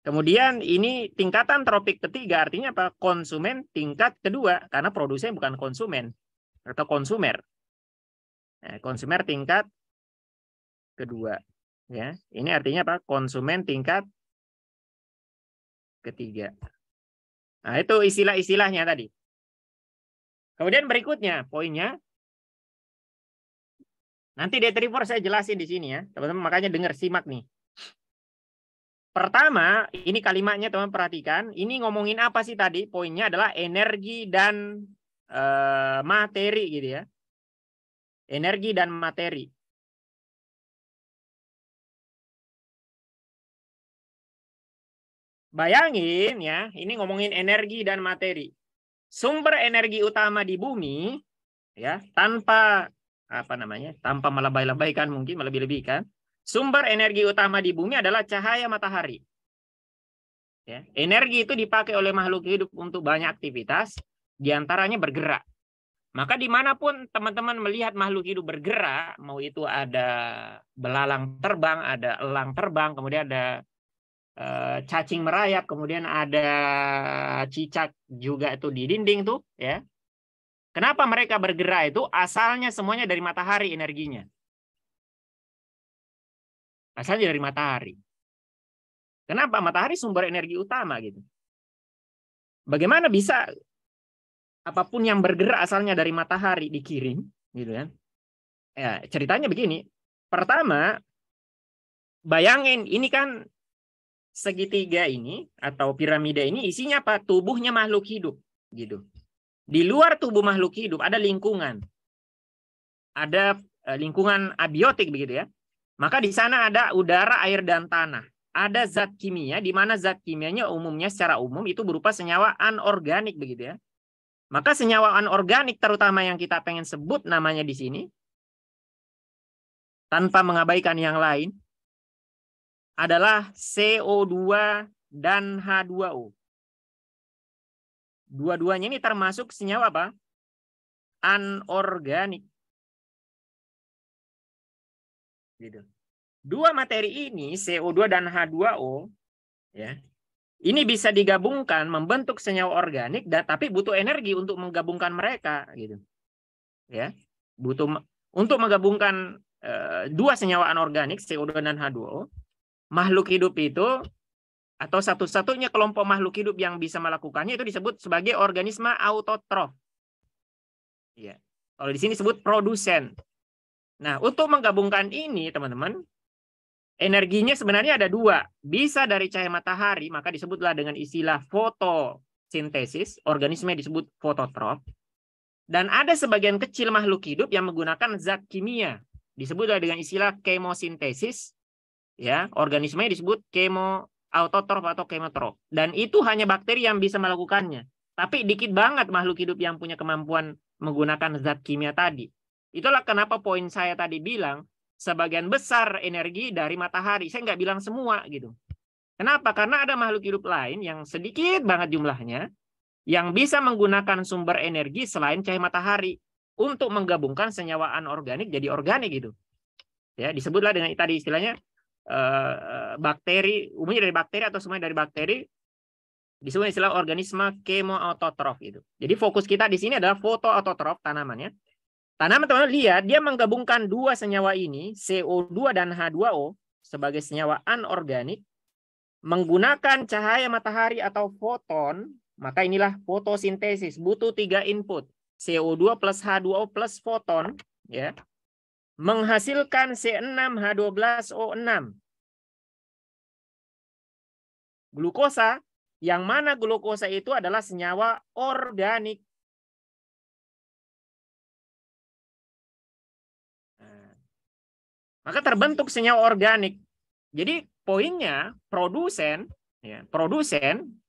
Kemudian ini tingkatan tropik ketiga artinya apa? Konsumen tingkat kedua karena produsen bukan konsumen atau konsumer. Nah, konsumer tingkat kedua, ya. Ini artinya apa? Konsumen tingkat ketiga. Nah, itu istilah-istilahnya tadi. Kemudian berikutnya poinnya. Nanti D34 saya jelasin di sini ya, teman-teman. Makanya dengar, simak nih. Pertama, ini kalimatnya teman perhatikan. Ini ngomongin apa sih tadi? Poinnya adalah energi dan materi gitu ya. Energi dan materi. Bayangin ya, ini ngomongin energi dan materi. Sumber energi utama di bumi ya, tanpa tanpa melebay-lebaykan mungkin melebih-lebihkan. Sumber energi utama di bumi adalah cahaya matahari. Ya, energi itu dipakai oleh makhluk hidup untuk banyak aktivitas, diantaranya bergerak. Maka dimanapun teman-teman melihat makhluk hidup bergerak, mau itu ada belalang terbang, ada elang terbang, kemudian ada cacing merayap, kemudian ada cicak juga itu di dinding tuh, ya. Kenapa mereka bergerak itu? Asalnya semuanya dari matahari energinya. Asalnya dari matahari. Kenapa? Matahari sumber energi utama gitu. Bagaimana bisa apapun yang bergerak asalnya dari matahari dikirim, gitu kan? Ya, ceritanya begini. Pertama, bayangin ini kan segitiga ini atau piramida ini isinya apa? Tubuhnya makhluk hidup, gitu. Di luar tubuh makhluk hidup ada lingkungan. Ada lingkungan abiotik begitu ya. Maka di sana ada udara, air dan tanah. Ada zat kimia di mana zat kimianya umumnya secara umum itu berupa senyawa anorganik begitu ya. Maka senyawa anorganik terutama yang kita pengen sebut namanya di sini tanpa mengabaikan yang lain. adalah CO2 dan H2O. Dua-duanya ini termasuk senyawa apa? Anorganik. Gitu. Dua materi ini, CO2 dan H2O, ya, ini bisa digabungkan membentuk senyawa organik, tapi butuh energi untuk menggabungkan mereka, gitu. Ya, butuh untuk menggabungkan dua senyawa anorganik, CO2 dan H2O. Makhluk hidup itu atau satu-satunya kelompok makhluk hidup yang bisa melakukannya itu disebut sebagai organisme autotrof. Ya, kalau di sini disebut produsen. Nah, untuk menggabungkan ini, teman-teman, energinya sebenarnya ada dua. Bisa dari cahaya matahari, maka disebutlah dengan istilah fotosintesis. Organisme disebut fototrof. Dan ada sebagian kecil makhluk hidup yang menggunakan zat kimia. Disebutlah dengan istilah kemosintesis. Ya, organisme disebut autotrof atau kemotrof. Dan itu hanya bakteri yang bisa melakukannya. Tapi dikit banget makhluk hidup yang punya kemampuan menggunakan zat kimia tadi. Itulah kenapa poin saya tadi bilang, sebagian besar energi dari matahari. Saya nggak bilang semua gitu. Kenapa? Karena ada makhluk hidup lain yang sedikit banget jumlahnya, yang bisa menggunakan sumber energi selain cahaya matahari untuk menggabungkan senyawa anorganik jadi organik gitu. Ya, disebutlah dengan tadi istilahnya bakteri, umumnya dari bakteri atau semuanya dari bakteri, disebut istilah organisme kemoautotrof itu. Jadi fokus kita di sini adalah fotoautotrof tanamannya. Tanaman teman-teman lihat dia menggabungkan dua senyawa ini, CO2 dan H2O sebagai senyawa anorganik menggunakan cahaya matahari atau foton, maka inilah fotosintesis, butuh 3 input, CO2 plus H2O plus foton, ya, menghasilkan C6H12O6. Glukosa, yang mana glukosa itu adalah senyawa organik. Maka terbentuk senyawa organik. Jadi poinnya produsen, ya, produsen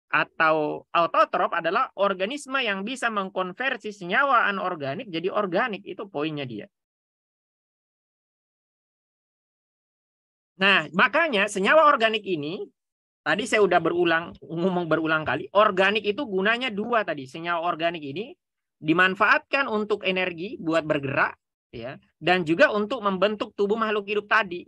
atau autotrof adalah organisme yang bisa mengkonversi senyawa anorganik jadi organik. Itu poinnya dia. Nah, makanya senyawa organik ini, tadi saya udah ngomong berulang kali, organik itu gunanya dua tadi. Senyawa organik ini dimanfaatkan untuk energi buat bergerak, ya, dan juga untuk membentuk tubuh makhluk hidup tadi.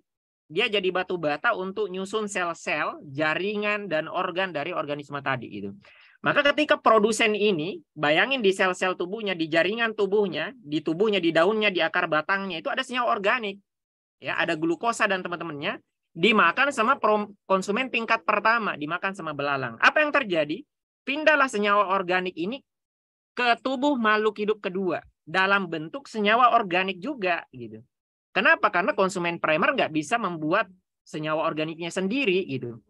Dia jadi batu bata untuk nyusun sel-sel, jaringan, dan organ dari organisme tadi gitu. Maka ketika produsen ini, bayangin di sel-sel tubuhnya, di jaringan tubuhnya, di tubuhnya, di daunnya, di akar batangnya, itu ada senyawa organik. Ya, ada glukosa dan teman-temannya, dimakan sama konsumen tingkat pertama, dimakan sama belalang. Apa yang terjadi? Pindahlah senyawa organik ini ke tubuh makhluk hidup kedua dalam bentuk senyawa organik juga gitu. Kenapa? Karena konsumen primer nggak bisa membuat senyawa organiknya sendiri gitu.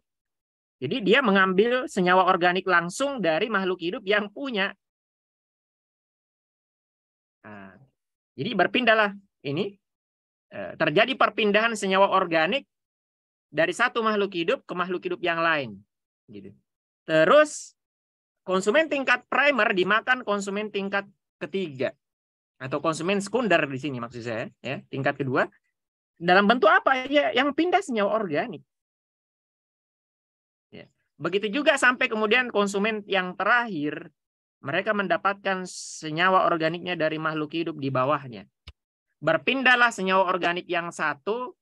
Jadi dia mengambil senyawa organik langsung dari makhluk hidup yang punya. Nah, jadi berpindahlah ini, terjadi perpindahan senyawa organik dari satu makhluk hidup ke makhluk hidup yang lain. Gitu. Terus konsumen tingkat primer dimakan konsumen tingkat ketiga atau konsumen sekunder di sini maksud saya, ya, tingkat kedua. Dalam bentuk apa? Ya, yang pindah senyawa organik. Ya. Begitu juga sampai kemudian konsumen yang terakhir, mereka mendapatkan senyawa organiknya dari makhluk hidup di bawahnya. Berpindahlah senyawa organik yang satu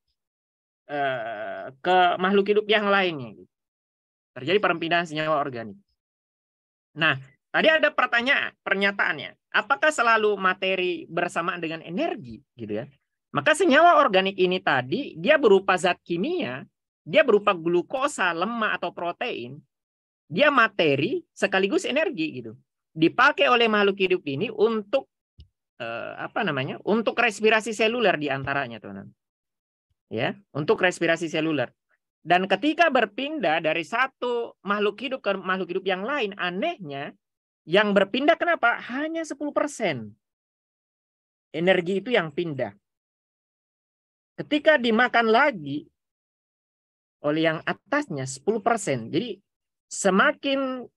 ke makhluk hidup yang lainnya. Terjadi perpindahan senyawa organik. Nah, tadi ada pernyataannya. Apakah selalu materi bersamaan dengan energi, gitu ya? Maka senyawa organik ini tadi dia berupa zat kimia, dia berupa glukosa, lemak atau protein. Dia materi sekaligus energi gitu. Dipakai oleh makhluk hidup ini untuk untuk respirasi seluler diantaranya, teman-teman. Ya, untuk respirasi seluler. Dan ketika berpindah dari satu makhluk hidup ke makhluk hidup yang lain, anehnya yang berpindah kenapa? Hanya 10%. Energi itu yang pindah. Ketika dimakan lagi oleh yang atasnya 10%. Jadi semakin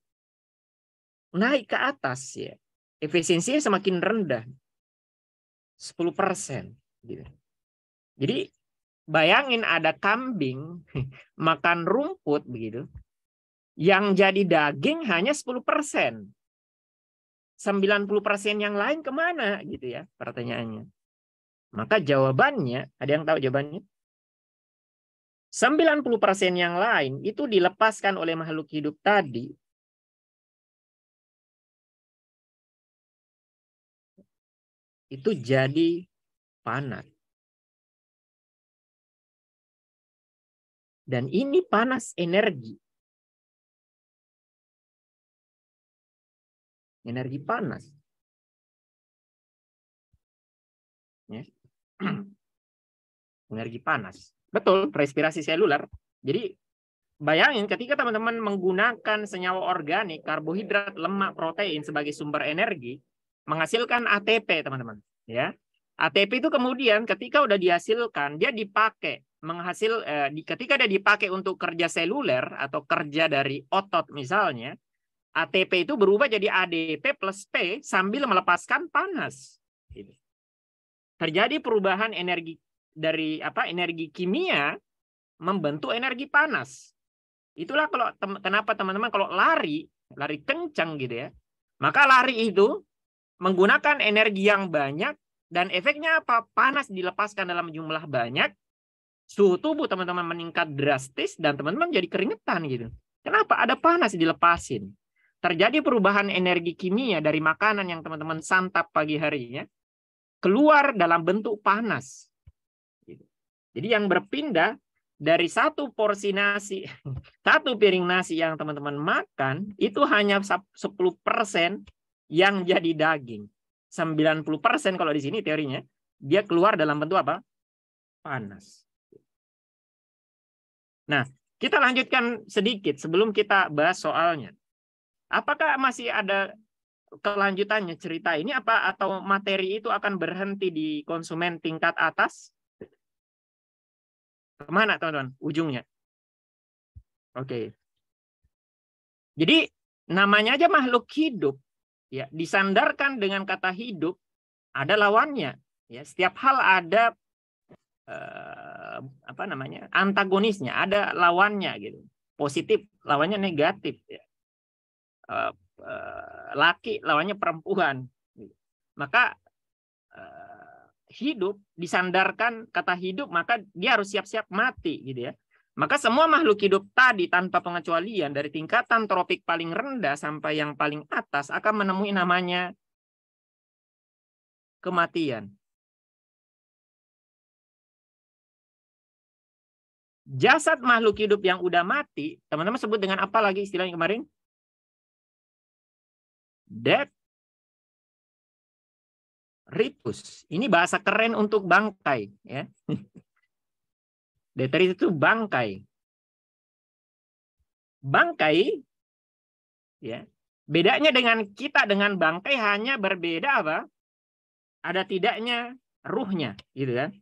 naik ke atas ya, efisiensinya semakin rendah. 10%. Gitu. Jadi bayangin ada kambing makan rumput begitu. Yang jadi daging hanya 10%. 90% yang lain kemana gitu ya pertanyaannya. Maka jawabannya, ada yang tahu jawabannya? 90% yang lain itu dilepaskan oleh makhluk hidup tadi itu jadi panas. Dan ini panas energi. Energi panas. Ya. Energi panas. Betul, respirasi seluler. Jadi bayangin ketika teman-teman menggunakan senyawa organik, karbohidrat, lemak, protein sebagai sumber energi, menghasilkan ATP, teman-teman. Ya, ATP itu kemudian ketika udah dihasilkan, dia dipakai ketika dia dipakai untuk kerja seluler atau kerja dari otot misalnya, ATP itu berubah jadi ADP plus P sambil melepaskan panas. Gitu. Terjadi perubahan energi dari energi kimia membentuk energi panas. Itulah kalau kenapa teman-teman kalau lari kencang gitu ya, maka lari itu menggunakan energi yang banyak dan efeknya apa? Panas dilepaskan dalam jumlah banyak, suhu tubuh teman-teman meningkat drastis dan teman-teman jadi keringetan gitu. Kenapa? Ada panas dilepasin. Terjadi perubahan energi kimia dari makanan yang teman-teman santap pagi harinya keluar dalam bentuk panas. Jadi yang berpindah dari satu porsi nasi, satu piring nasi yang teman-teman makan, itu hanya 10% yang jadi daging. 90% kalau di sini teorinya, dia keluar dalam bentuk apa? Panas. Nah, kita lanjutkan sedikit sebelum kita bahas soalnya. Apakah masih ada kelanjutannya cerita ini atau materi itu akan berhenti di konsumen tingkat atas? Kemana teman-teman ujungnya? Oke. Jadi namanya aja makhluk hidup, ya disandarkan dengan kata hidup, ada lawannya. Ya, setiap hal ada antagonisnya, ada lawannya gitu. Positif, lawannya negatif. Ya. Laki lawannya perempuan. Maka hidup disandarkan kata hidup, maka dia harus siap-siap mati gitu ya. Maka semua makhluk hidup tadi tanpa pengecualian dari tingkatan tropik paling rendah sampai yang paling atas akan menemui namanya kematian. Jasad makhluk hidup yang udah mati, teman-teman sebut dengan apa lagi istilahnya kemarin? Death ritus. Ini bahasa keren untuk bangkai, ya. Detritus itu bangkai. Bangkai, ya. Bedanya dengan kita dengan bangkai hanya berbeda apa? Ada tidaknya ruhnya, gitu kan?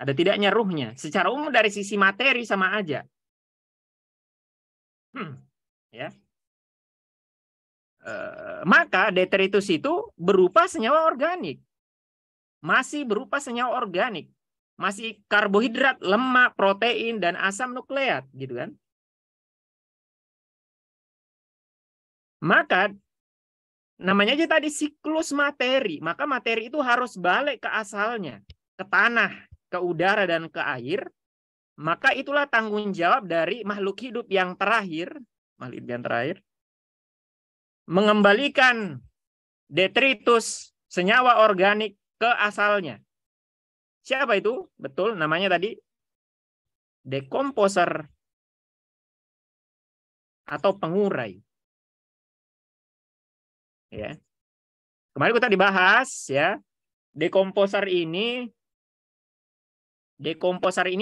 Ada tidaknya ruhnya. Secara umum dari sisi materi sama aja. Ya. Maka detritus itu berupa senyawa organik. Masih berupa senyawa organik. Masih karbohidrat, lemak, protein, dan asam nukleat, gitu kan? Maka namanya aja tadi siklus materi. Maka materi itu harus balik ke asalnya, ke tanah, ke udara, dan ke air. Maka itulah tanggung jawab dari makhluk hidup yang terakhir, mengembalikan detritus senyawa organik ke asalnya. Siapa itu? Betul, namanya tadi dekomposer atau pengurai. Ya. Kemarin kita dibahas ya, dekomposer ini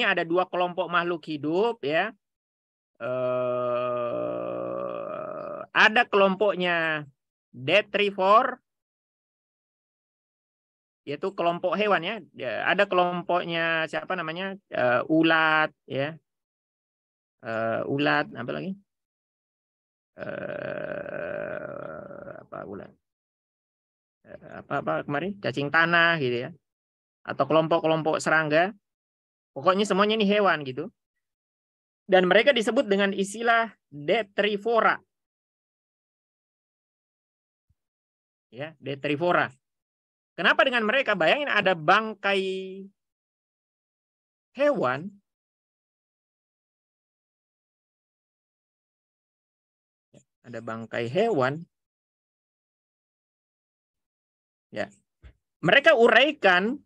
ada dua kelompok makhluk hidup ya. Ada kelompoknya detrivore, yaitu kelompok hewan ya. Ada kelompoknya siapa namanya? Ulat ya. Ulat apa lagi? Ulat. Apa kemarin? Cacing tanah gitu ya. Atau kelompok-kelompok serangga. Pokoknya semuanya ini hewan gitu. Dan mereka disebut dengan istilah detrivora. Ya, detrivora. Kenapa dengan mereka? Bayangin ada bangkai hewan. Ada bangkai hewan. Ya. Mereka uraikan,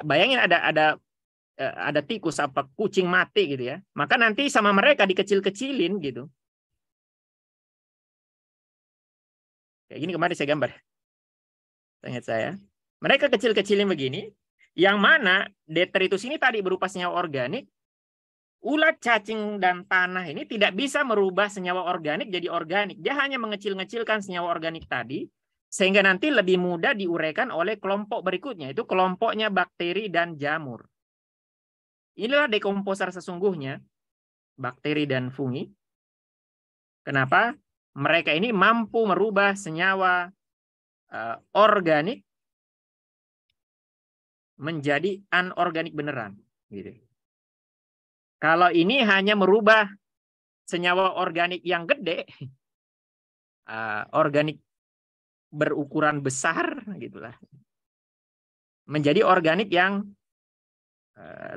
bayangin ada tikus apa kucing mati gitu ya. Maka nanti sama mereka dikecil-kecilin gitu. Kayak gini kemarin saya gambar. Ingat saya. Mereka kecil-kecilin begini. Yang mana detritus ini tadi berupa senyawa organik. Ulat, cacing, dan tanah ini tidak bisa merubah senyawa organik jadi organik. Dia hanya mengecil-ngecilkan senyawa organik tadi. Sehingga nanti lebih mudah diuraikan oleh kelompok berikutnya. Itu kelompoknya bakteri dan jamur. Inilah dekomposer sesungguhnya. Bakteri dan fungi. Kenapa? Mereka ini mampu merubah senyawa organik menjadi anorganik beneran. Gitu. Kalau ini hanya merubah senyawa organik yang gede, organik berukuran besar, gitulah, menjadi organik yang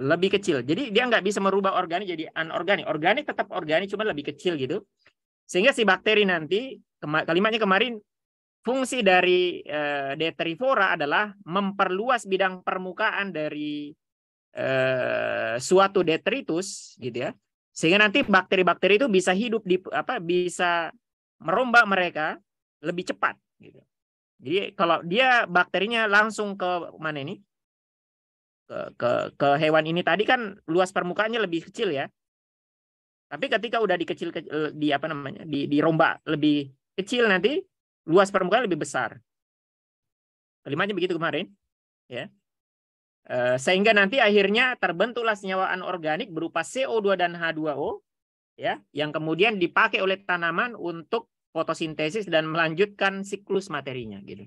lebih kecil. Jadi dia nggak bisa merubah organik jadi anorganik. Organik tetap organik, cuma lebih kecil gitu. Sehingga si bakteri nanti, kalimatnya kemarin, fungsi dari detrivora adalah memperluas bidang permukaan dari suatu detritus, gitu ya. Sehingga nanti bakteri-bakteri itu bisa hidup bisa merombak mereka lebih cepat, gitu. Jadi kalau dia bakterinya langsung ke mana ini? Ke hewan ini tadi kan luas permukaannya lebih kecil ya. Tapi ketika udah dirombak lebih kecil nanti luas permukaan lebih besar. Kalimatnya begitu kemarin, ya. Sehingga nanti akhirnya terbentuklah senyawa anorganik berupa CO2 dan H2O, ya, yang kemudian dipakai oleh tanaman untuk fotosintesis dan melanjutkan siklus materinya, gitu.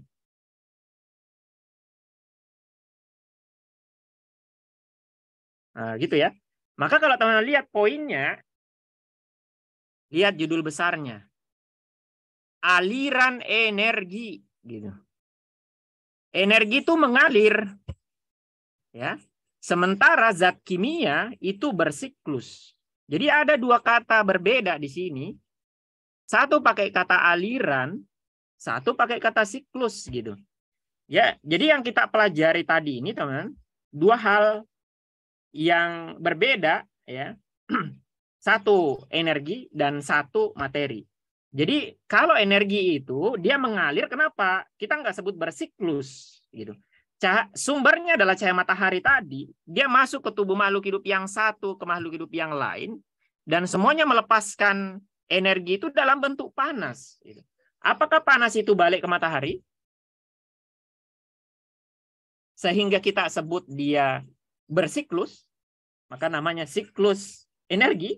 Nah, gitu ya. Maka kalau teman-teman lihat poinnya, lihat judul besarnya, aliran energi, gitu. Energi itu mengalir, ya. Sementara zat kimia itu bersiklus. Jadi ada dua kata berbeda di sini. Satu pakai kata aliran, satu pakai kata siklus gitu. Ya, jadi yang kita pelajari tadi ini, teman, dua hal yang berbeda ya. Satu energi dan satu materi. Jadi kalau energi itu dia mengalir, kenapa? Kita nggak sebut bersiklus gitu. Sumbernya adalah cahaya matahari tadi, dia masuk ke tubuh makhluk hidup yang satu ke makhluk hidup yang lain, dan semuanya melepaskan energi itu dalam bentuk panas. Apakah panas itu balik ke matahari? Sehingga kita sebut dia bersiklus, maka namanya siklus energi.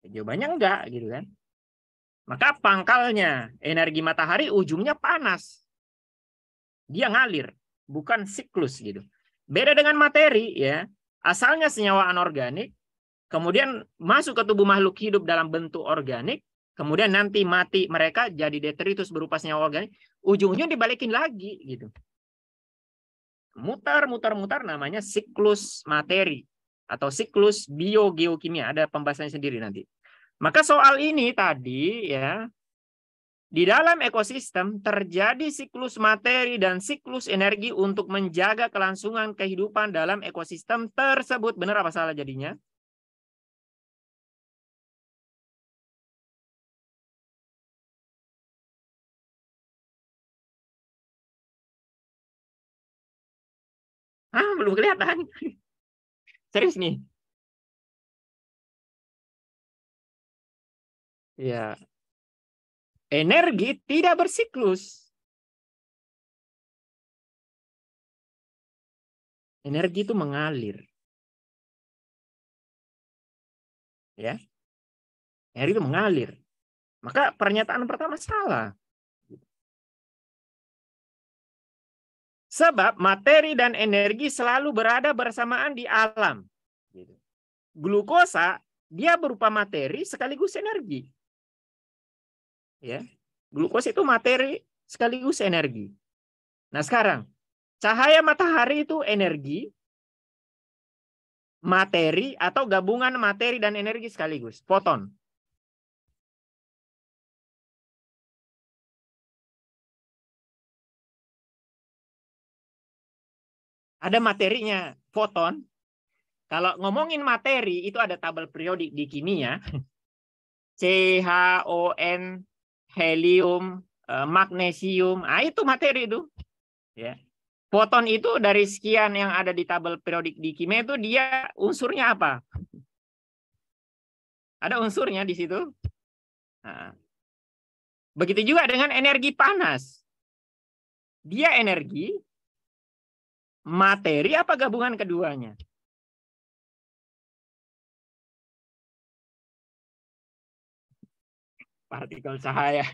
Jawabannya enggak, gitu kan. Maka pangkalnya energi matahari ujungnya panas. Dia ngalir, bukan siklus gitu. Beda dengan materi ya. Asalnya senyawa anorganik, kemudian masuk ke tubuh makhluk hidup dalam bentuk organik, kemudian nanti mati mereka jadi detritus berupa senyawa organik, ujung-ujung dibalikin lagi gitu. Mutar namanya siklus materi atau siklus biogeokimia, ada pembahasannya sendiri nanti. Maka soal ini tadi ya, di dalam ekosistem terjadi siklus materi dan siklus energi untuk menjaga kelangsungan kehidupan dalam ekosistem tersebut. Benar apa salah jadinya? Belum kelihatan. Serius nih. Ya. Energi tidak bersiklus. Energi itu mengalir. Ya. Energi itu mengalir. Maka pernyataan pertama salah. Sebab materi dan energi selalu berada bersamaan di alam. Glukosa dia berupa materi sekaligus energi. Ya, glukosa itu materi sekaligus energi. Nah sekarang, cahaya matahari itu energi, materi atau gabungan materi dan energi sekaligus, foton. Ada materinya, foton. Kalau ngomongin materi, itu ada tabel periodik di kimia. CHON, helium, magnesium. Ah, itu materi itu. Ya. Foton itu dari sekian yang ada di tabel periodik di kimia itu dia unsurnya apa? Ada unsurnya di situ. Nah, begitu juga dengan energi panas. Dia energi, materi apa gabungan keduanya? Partikel cahaya.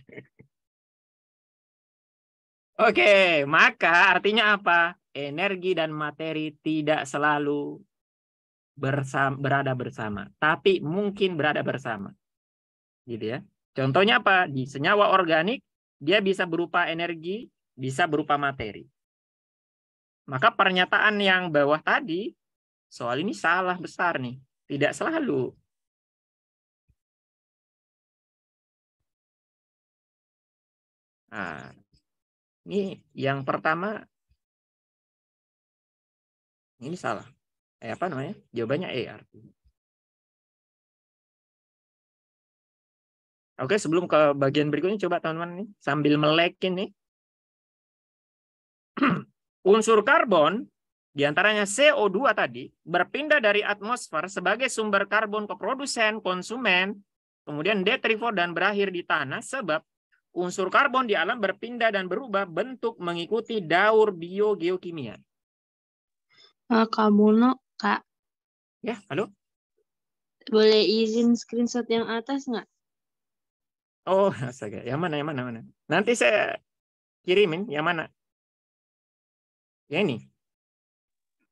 Oke, maka artinya apa? Energi dan materi tidak selalu berada bersama, tapi mungkin berada bersama. Gitu ya. Contohnya apa? Di senyawa organik, dia bisa berupa energi, bisa berupa materi. Maka pernyataan yang bawah tadi, soal ini salah besar nih. Tidak selalu. Nah, ini yang pertama, ini salah. Apa namanya? Jawabannya E artinya. Oke, sebelum ke bagian berikutnya, coba teman-teman nih, sambil melekin nih. Unsur karbon, diantaranya CO2 tadi, berpindah dari atmosfer sebagai sumber karbon ke produsen, konsumen, kemudian detrifor dan berakhir di tanah, sebab unsur karbon di alam berpindah dan berubah bentuk mengikuti daur biogeokimia. Kamu no, Kak. Ya, halo? Boleh izin screenshot yang atas nggak? Oh, astaga. Yang mana, yang mana, mana? Nanti saya kirimin, yang mana? Ya ini?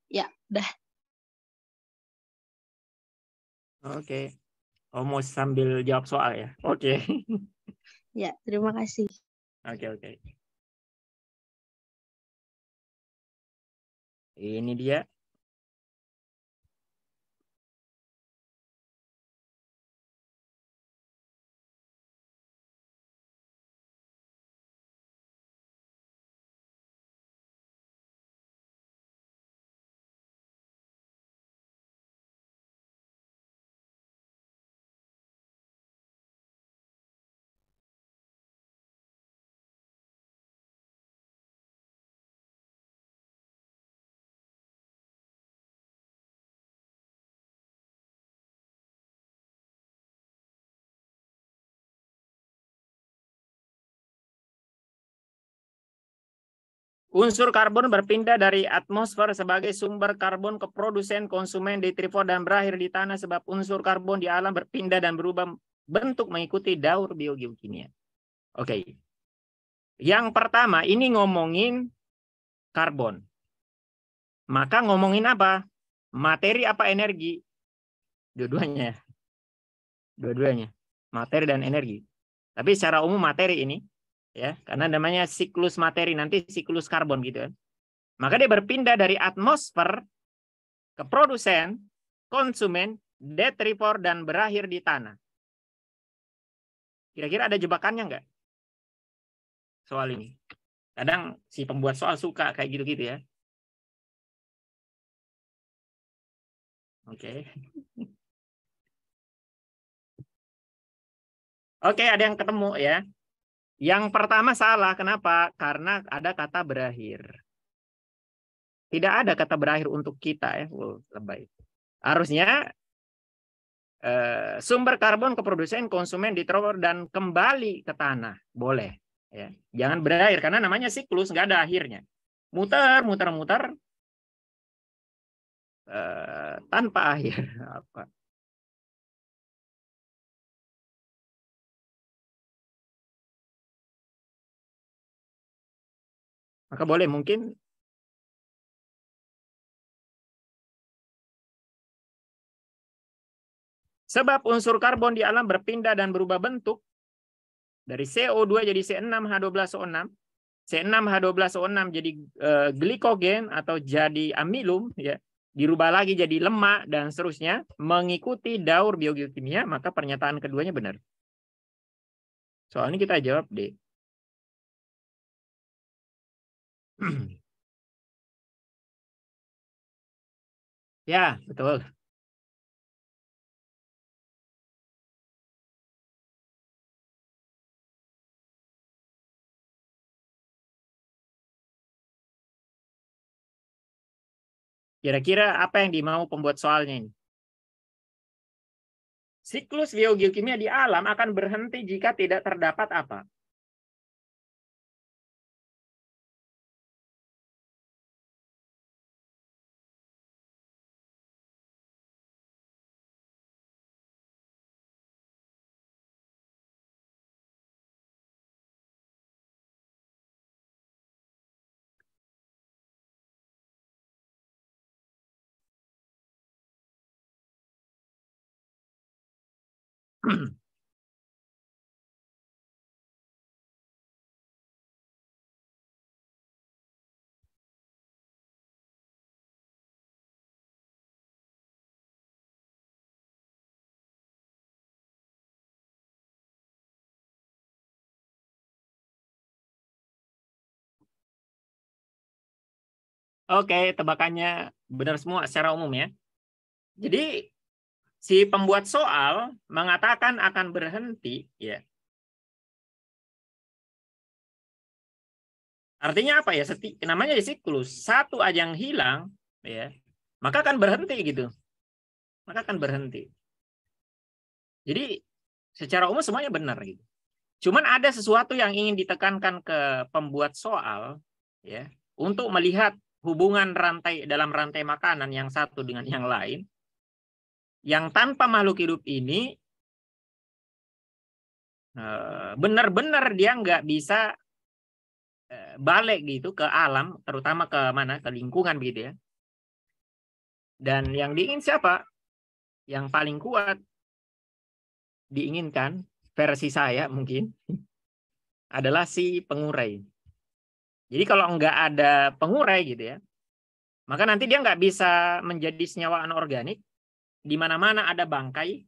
Ya, dah. Oke. Oh, mau sambil jawab soal ya? Oke. Ya, terima kasih. Oke. Ini dia. Unsur karbon berpindah dari atmosfer sebagai sumber karbon ke produsen, konsumen, detrifor, dan berakhir di tanah sebab unsur karbon di alam berpindah dan berubah bentuk mengikuti daur biogeokimia. Oke. Yang pertama, ini ngomongin karbon. Maka ngomongin apa? Materi apa energi? Dua-duanya. Dua-duanya. Materi dan energi. Tapi secara umum materi ini, ya, karena namanya siklus materi, nanti siklus karbon gitu kan. Maka dia berpindah dari atmosfer ke produsen, konsumen, detrifor, dan berakhir di tanah. Kira-kira ada jebakannya nggak? Soal ini. Kadang si pembuat soal suka kayak gitu-gitu ya. Oke. Oke, ada yang ketemu ya. Yang pertama salah. Kenapa? Karena ada kata berakhir. Tidak ada kata berakhir untuk kita ya. Lebay. Harusnya sumber karbon ke produsen, konsumen, detrifor, dan kembali ke tanah. Boleh. Ya. Jangan berakhir karena namanya siklus, nggak ada akhirnya. Muter tanpa akhir. Apa? Maka boleh mungkin Sebab unsur karbon di alam berpindah dan berubah bentuk dari CO2 jadi C6H12O6. C6H12O6 jadi glikogen atau jadi amilum, ya, dirubah lagi jadi lemak dan seterusnya mengikuti daur biogeokimia, maka pernyataan keduanya benar. Soal ini kita jawab D. Ya, betul. Kira-kira apa yang dimau pembuat soalnya ini? Siklus biogeokimia di alam akan berhenti jika tidak terdapat apa? Oke, tebakannya benar semua secara umum ya. Jadi si pembuat soal mengatakan akan berhenti, ya. Artinya apa ya? Namanya siklus. Satu aja yang hilang, ya, maka akan berhenti gitu. Maka akan berhenti. Jadi secara umum semuanya benar gitu. Cuman ada sesuatu yang ingin ditekankan ke pembuat soal, ya, untuk melihat hubungan rantai dalam rantai makanan yang satu dengan yang lain, yang tanpa makhluk hidup ini benar-benar dia nggak bisa balik gitu ke alam, terutama ke mana, ke lingkungan begitu ya. Dan yang diingin siapa? Yang paling kuat diinginkan versi saya mungkin adalah si pengurai. Jadi kalau nggak ada pengurai gitu ya, maka nanti dia nggak bisa menjadi senyawa anorganik. Di mana-mana ada bangkai,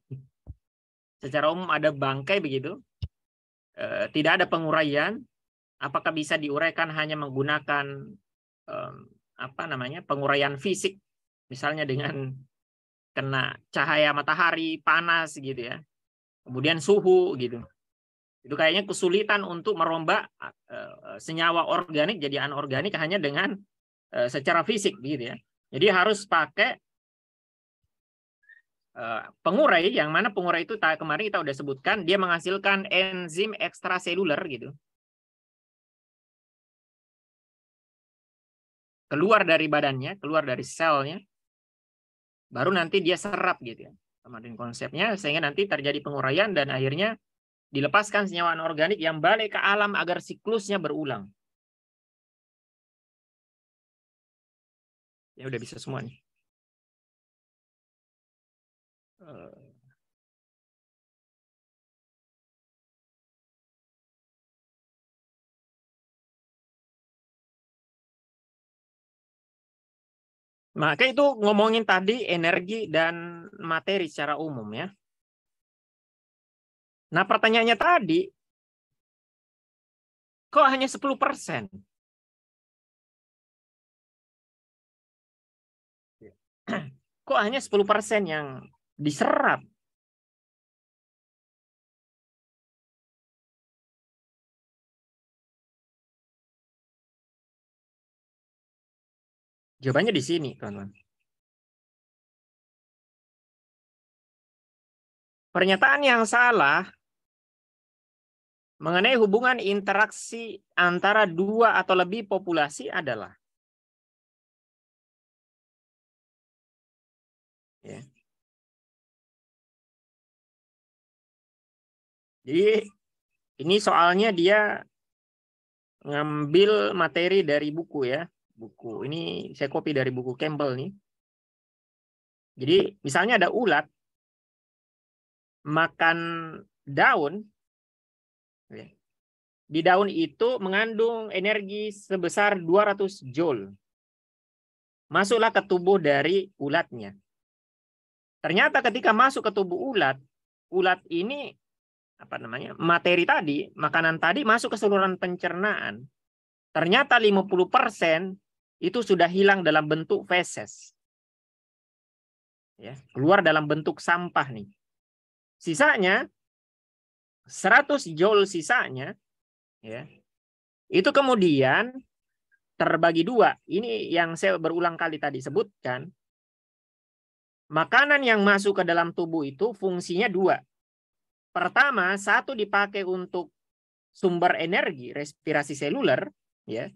secara umum ada bangkai begitu, tidak ada penguraian. Apakah bisa diuraikan hanya menggunakan apa namanya, penguraian fisik, misalnya dengan kena cahaya matahari panas gitu ya, kemudian suhu gitu. Itu kayaknya kesulitan untuk merombak senyawa organik jadi anorganik hanya dengan secara fisik gitu ya. Jadi harus pakai pengurai, yang mana pengurai itu kemarin kita udah sebutkan, dia menghasilkan enzim ekstraseluler gitu. Keluar dari badannya, keluar dari selnya, baru nanti dia serap gitu ya. Kemarin konsepnya, sehingga nanti terjadi penguraian dan akhirnya dilepaskan senyawa anorganik yang balik ke alam agar siklusnya berulang. Ya udah bisa semua nih. Maka itu ngomongin tadi energi dan materi secara umum ya. Nah pertanyaannya tadi, kok hanya 10%? Kok hanya 10% yang diserap? Jawabannya di sini, kawan-kawan. Pernyataan yang salah mengenai hubungan interaksi antara dua atau lebih populasi adalah ya. Jadi ini soalnya dia ngambil materi dari buku ya. Buku ini saya copy dari buku Campbell nih. Jadi misalnya ada ulat. makan daun, di daun itu mengandung energi sebesar 200 joule. Masuklah ke tubuh dari ulatnya. Ternyata ketika masuk ke tubuh ulat, ulat ini materi tadi, makanan tadi masuk ke saluran pencernaan. Ternyata 50% itu sudah hilang dalam bentuk feses. Ya, keluar dalam bentuk sampah nih. Sisanya 100 joule sisanya, ya, itu kemudian terbagi dua. Ini yang saya berulang kali tadi sebutkan. Makanan yang masuk ke dalam tubuh itu fungsinya dua. Pertama, satu dipakai untuk sumber energi respirasi seluler, ya.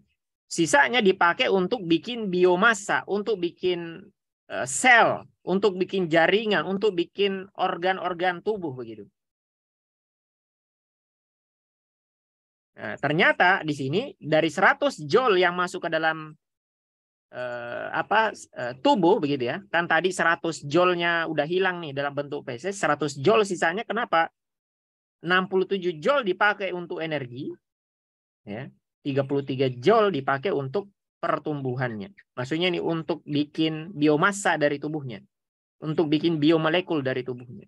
Sisanya dipakai untuk bikin biomasa, untuk bikin sel, untuk bikin jaringan, untuk bikin organ-organ tubuh begitu. Nah, ternyata di sini dari 100 joule yang masuk ke dalam tubuh begitu ya. Kan tadi 100 joule-nya udah hilang nih dalam bentuk feses, 100 joule sisanya kenapa? 67 joule dipakai untuk energi, ya. 33 joule dipakai untuk pertumbuhannya. Maksudnya ini untuk bikin biomasa dari tubuhnya. Untuk bikin biomolekul dari tubuhnya.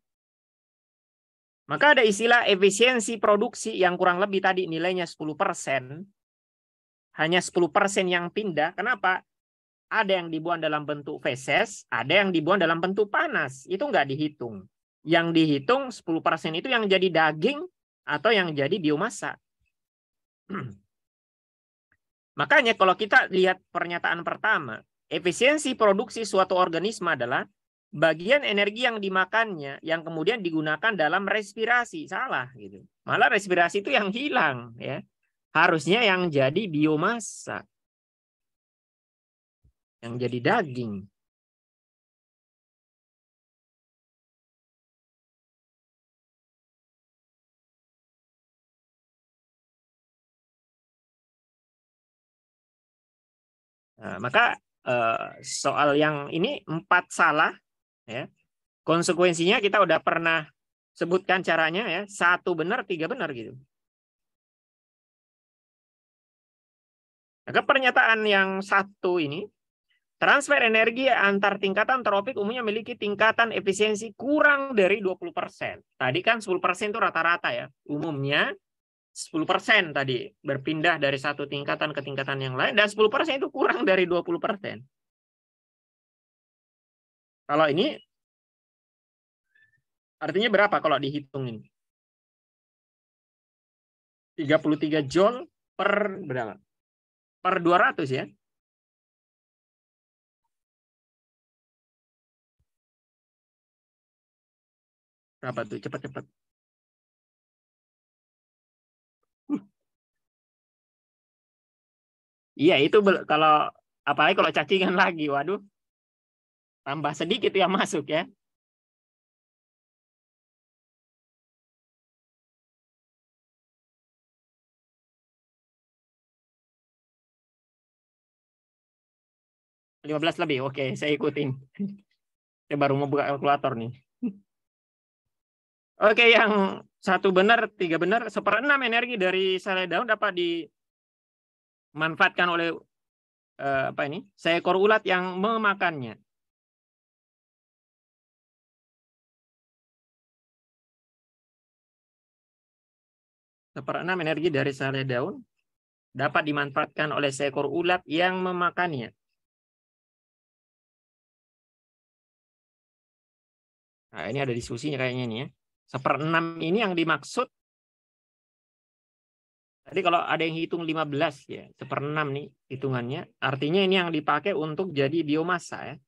Maka ada istilah efisiensi produksi yang kurang lebih tadi nilainya 10%. Hanya 10% yang pindah. Kenapa? Ada yang dibuang dalam bentuk feses, ada yang dibuang dalam bentuk panas. Itu nggak dihitung. Yang dihitung 10% itu yang jadi daging atau yang jadi biomasa. Makanya kalau kita lihat pernyataan pertama, efisiensi produksi suatu organisme adalah bagian energi yang dimakannya yang kemudian digunakan dalam respirasi. Salah gitu. Malah respirasi itu yang hilang, ya. Harusnya yang jadi biomasa. Yang jadi daging. Nah, maka soal yang ini 4 salah, ya. Konsekuensinya kita udah pernah sebutkan caranya, ya. 1 benar, 3 benar gitu. Maka pernyataan yang 1 ini, transfer energi antar tingkatan tropik umumnya memiliki tingkatan efisiensi kurang dari 20%. Tadi kan 10% itu rata-rata ya. Umumnya 10% tadi berpindah dari satu tingkatan ke tingkatan yang lain, dan 10% itu kurang dari 20%. Kalau ini artinya berapa kalau dihitung ini? 33 joule per berapa? Per 200 ya. Berapa tuh? Cepat-cepat. Iya, itu kalau apalagi kalau cacingan lagi, waduh. Tambah sedikit yang masuk ya. (15 lebih. Oke, saya ikutin. Saya baru mau buka kalkulator nih. Oke, yang 1 benar, 3 benar. 1/6 energi dari selai daun dapat dimanfaatkan oleh seekor ulat yang memakannya. Seperenam energi dari selai daun dapat dimanfaatkan oleh seekor ulat yang memakannya. Nah, ini ada diskusinya kayaknya nih ya. 1/6 ini yang dimaksud. Tadi kalau ada yang hitung 15 ya, 1/6 nih hitungannya. Artinya ini yang dipakai untuk jadi biomasa ya.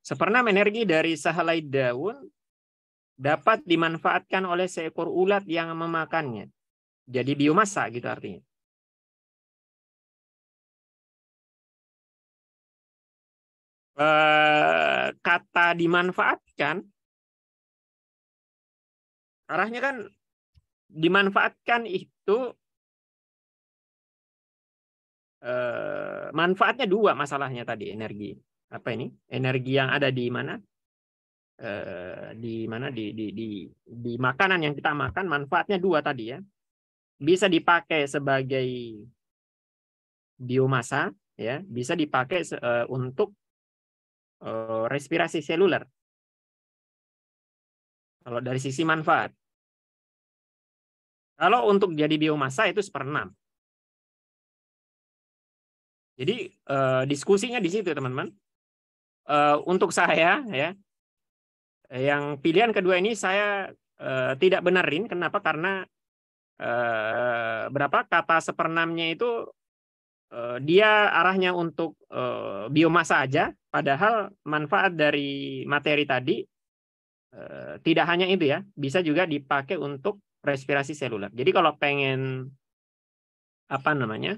1/6 energi dari sehelai daun dapat dimanfaatkan oleh seekor ulat yang memakannya. Jadi biomasa gitu artinya. Kata dimanfaatkan, arahnya kan dimanfaatkan itu manfaatnya 2 masalahnya tadi energi. Apa ini? Energi yang ada di mana? di mana di makanan yang kita makan, manfaatnya dua tadi ya. Bisa dipakai sebagai biomasa ya, bisa dipakai untuk respirasi seluler. Kalau dari sisi manfaat. Kalau untuk jadi biomasa itu 1/6. Jadi diskusinya di situ teman-teman. Untuk saya ya, yang pilihan kedua ini saya tidak benerin. Kenapa? Karena berapa kata 1/6-nya itu dia arahnya untuk biomasa aja, padahal manfaat dari materi tadi tidak hanya itu ya, bisa juga dipakai untuk respirasi seluler. Jadi kalau pengen apa namanya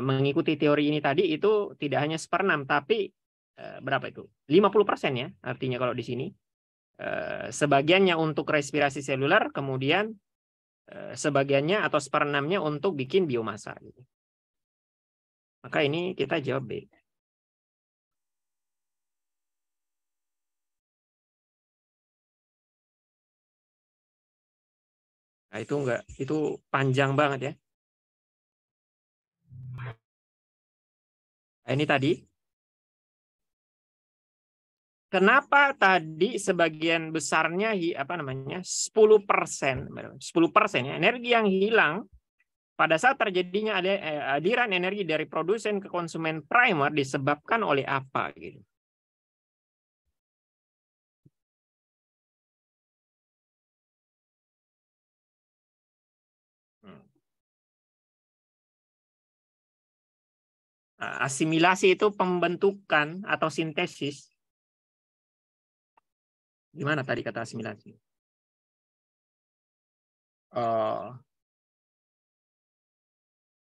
mengikuti teori ini tadi, itu tidak hanya 1/6, tapi berapa itu? 50% ya, artinya kalau di sini. Sebagiannya untuk respirasi seluler, kemudian sebagiannya atau 1/6-nya untuk bikin biomasa. Maka ini kita jawab B. Nah, itu panjang banget ya. Nah, ini tadi. Kenapa tadi sebagian besarnya 10%, 10% ya, energi yang hilang pada saat terjadinya aliran energi dari produsen ke konsumen primer disebabkan oleh apa gitu. Asimilasi itu pembentukan atau sintesis. Gimana tadi kata asimilasi?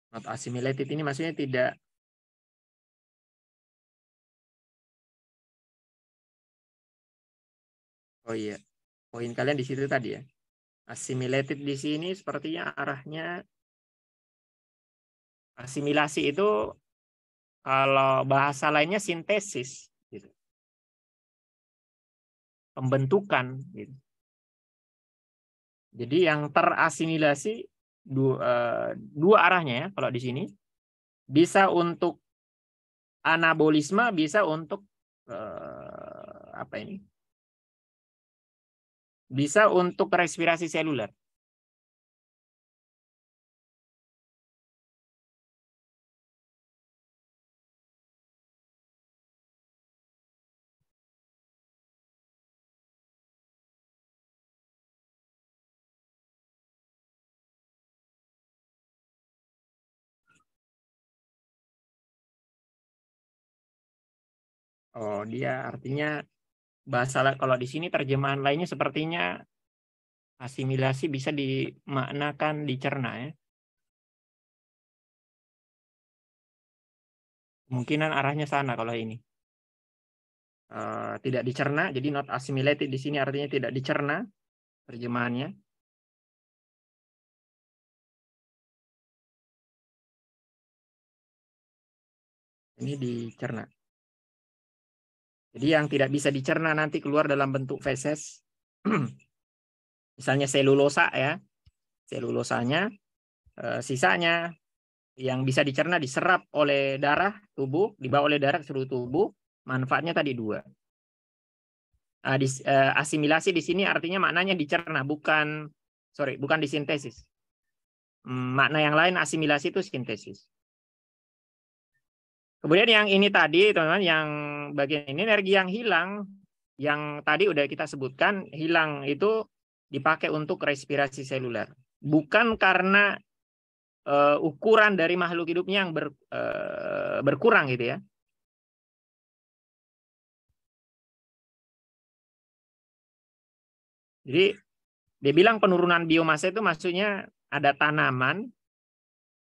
Not assimilated ini maksudnya tidak. Oh iya, poin kalian di situ tadi ya. Assimilated di sini sepertinya arahnya asimilasi itu kalau bahasa lainnya sintesis, gitu. Pembentukan. Gitu. Jadi yang terasimilasi dua arahnya ya kalau di sini. Bisa untuk anabolisme, bisa untuk apa ini? Bisa untuk respirasi seluler. Oh, dia artinya bahasa kalau di sini terjemahan lainnya sepertinya asimilasi bisa dimaknakan dicerna ya. Kemungkinan arahnya sana kalau ini. Tidak dicerna, jadi not assimilated di sini artinya tidak dicerna terjemahannya. Ini dicerna. Jadi yang tidak bisa dicerna nanti keluar dalam bentuk feses. Misalnya selulosa ya. Selulosanya, sisanya yang bisa dicerna diserap oleh darah tubuh, dibawa oleh darah ke seluruh tubuh. Manfaatnya tadi dua. Asimilasi di sini artinya maknanya dicerna, bukan disintesis. Makna yang lain asimilasi itu sintesis. Kemudian yang ini tadi, teman-teman, yang bagian ini energi yang hilang, yang tadi udah kita sebutkan, hilang itu dipakai untuk respirasi seluler. Bukan karena ukuran dari makhluk hidupnya yang berkurang gitu ya. Jadi dia bilang penurunan biomasa itu maksudnya ada tanaman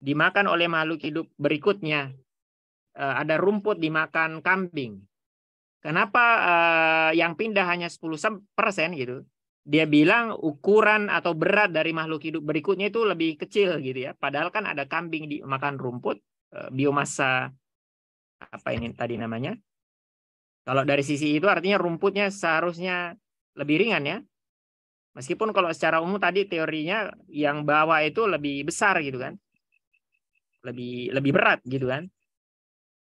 dimakan oleh makhluk hidup berikutnya. Ada rumput dimakan kambing. Kenapa yang pindah hanya 10% gitu? Dia bilang ukuran atau berat dari makhluk hidup berikutnya itu lebih kecil gitu ya. Padahal kan ada kambing dimakan rumput, biomasa apa ini tadi namanya? Kalau dari sisi itu artinya rumputnya seharusnya lebih ringan ya. Meskipun kalau secara umum tadi teorinya yang bawah itu lebih besar gitu kan. Lebih berat gitu kan.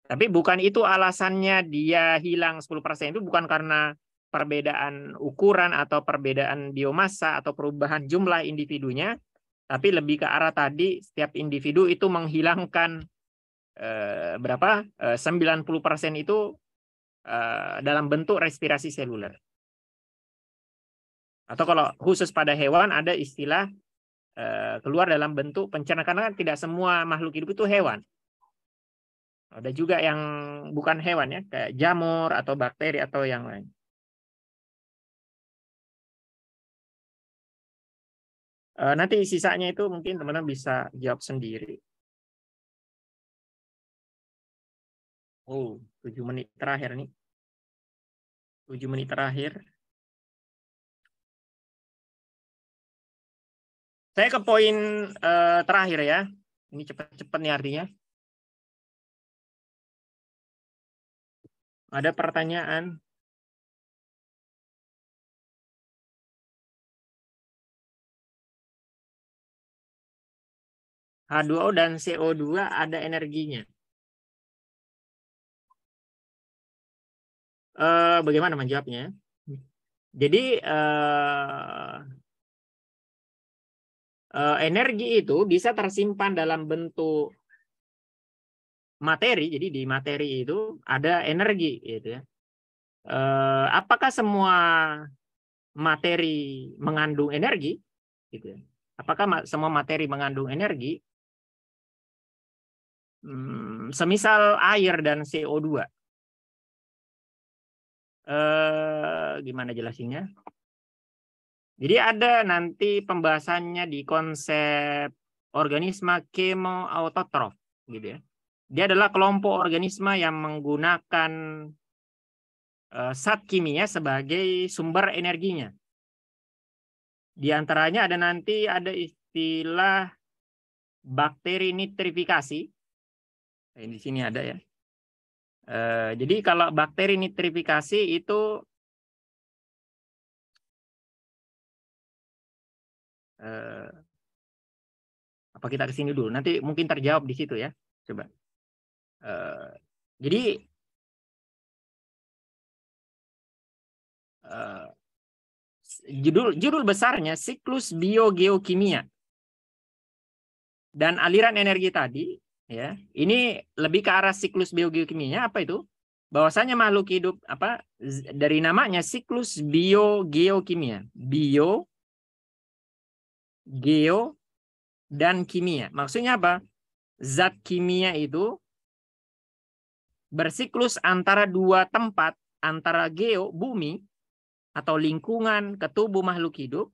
Tapi bukan itu alasannya dia hilang 10%, itu bukan karena perbedaan ukuran atau perbedaan biomassa atau perubahan jumlah individunya, tapi lebih ke arah tadi setiap individu itu menghilangkan 90% itu dalam bentuk respirasi seluler. Atau kalau khusus pada hewan ada istilah keluar dalam bentuk pencernaan, karena kan tidak semua makhluk hidup itu hewan. Ada juga yang bukan hewan ya, kayak jamur atau bakteri atau yang lain. Nanti sisanya itu mungkin teman-teman bisa jawab sendiri. Oh, 7 menit terakhir nih. 7 menit terakhir. Saya ke poin terakhir ya. Ini cepat-cepat nih artinya. Ada pertanyaan? H2O dan CO2 ada energinya. Bagaimana menjawabnya? Jadi energi itu bisa tersimpan dalam bentuk materi. Jadi di materi itu ada energi, gitu ya. Apakah semua materi mengandung energi? Gitu ya. Apakah semua materi mengandung energi? Semisal air dan CO2. Gimana jelasinnya? Jadi ada nanti pembahasannya di konsep organisme kemoautotrof, gitu ya. Dia adalah kelompok organisme yang menggunakan zat kimia sebagai sumber energinya. Di antaranya ada nanti ada istilah bakteri nitrifikasi. Di sini ada ya. Jadi kalau bakteri nitrifikasi itu apa kita ke sini dulu? Nanti mungkin terjawab di situ ya. Coba. Jadi judul besarnya siklus biogeokimia dan aliran energi tadi ya. Ini lebih ke arah siklus biogeokimia. Apa itu? Bahwasanya makhluk hidup dari namanya siklus biogeokimia. Bio, geo, dan kimia. Maksudnya apa? Zat kimia itu bersiklus antara dua tempat, antara geo, bumi, atau lingkungan ke tubuh makhluk hidup,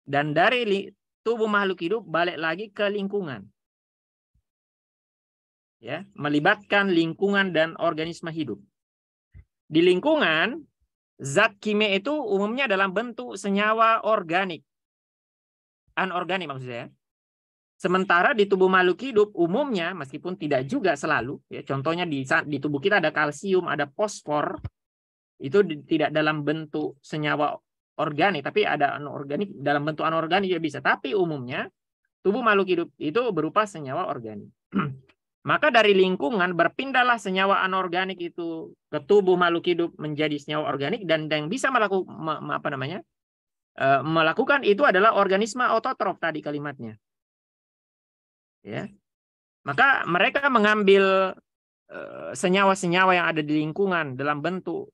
dan dari tubuh makhluk hidup balik lagi ke lingkungan. Ya, melibatkan lingkungan dan organisme hidup. Di lingkungan, zat kimia itu umumnya dalam bentuk senyawa organik. Anorganik maksud saya. Sementara di tubuh makhluk hidup umumnya, meskipun tidak juga selalu, ya, contohnya di tubuh kita ada kalsium, ada fosfor, itu tidak dalam bentuk senyawa organik, tapi ada anorganik, dalam bentuk anorganik juga bisa. Tapi umumnya tubuh makhluk hidup itu berupa senyawa organik. Maka dari lingkungan berpindahlah senyawa anorganik itu ke tubuh makhluk hidup menjadi senyawa organik, dan yang bisa melakukan itu adalah organisme autotrof tadi kalimatnya. Ya. Maka mereka mengambil senyawa-senyawa yang ada di lingkungan dalam bentuk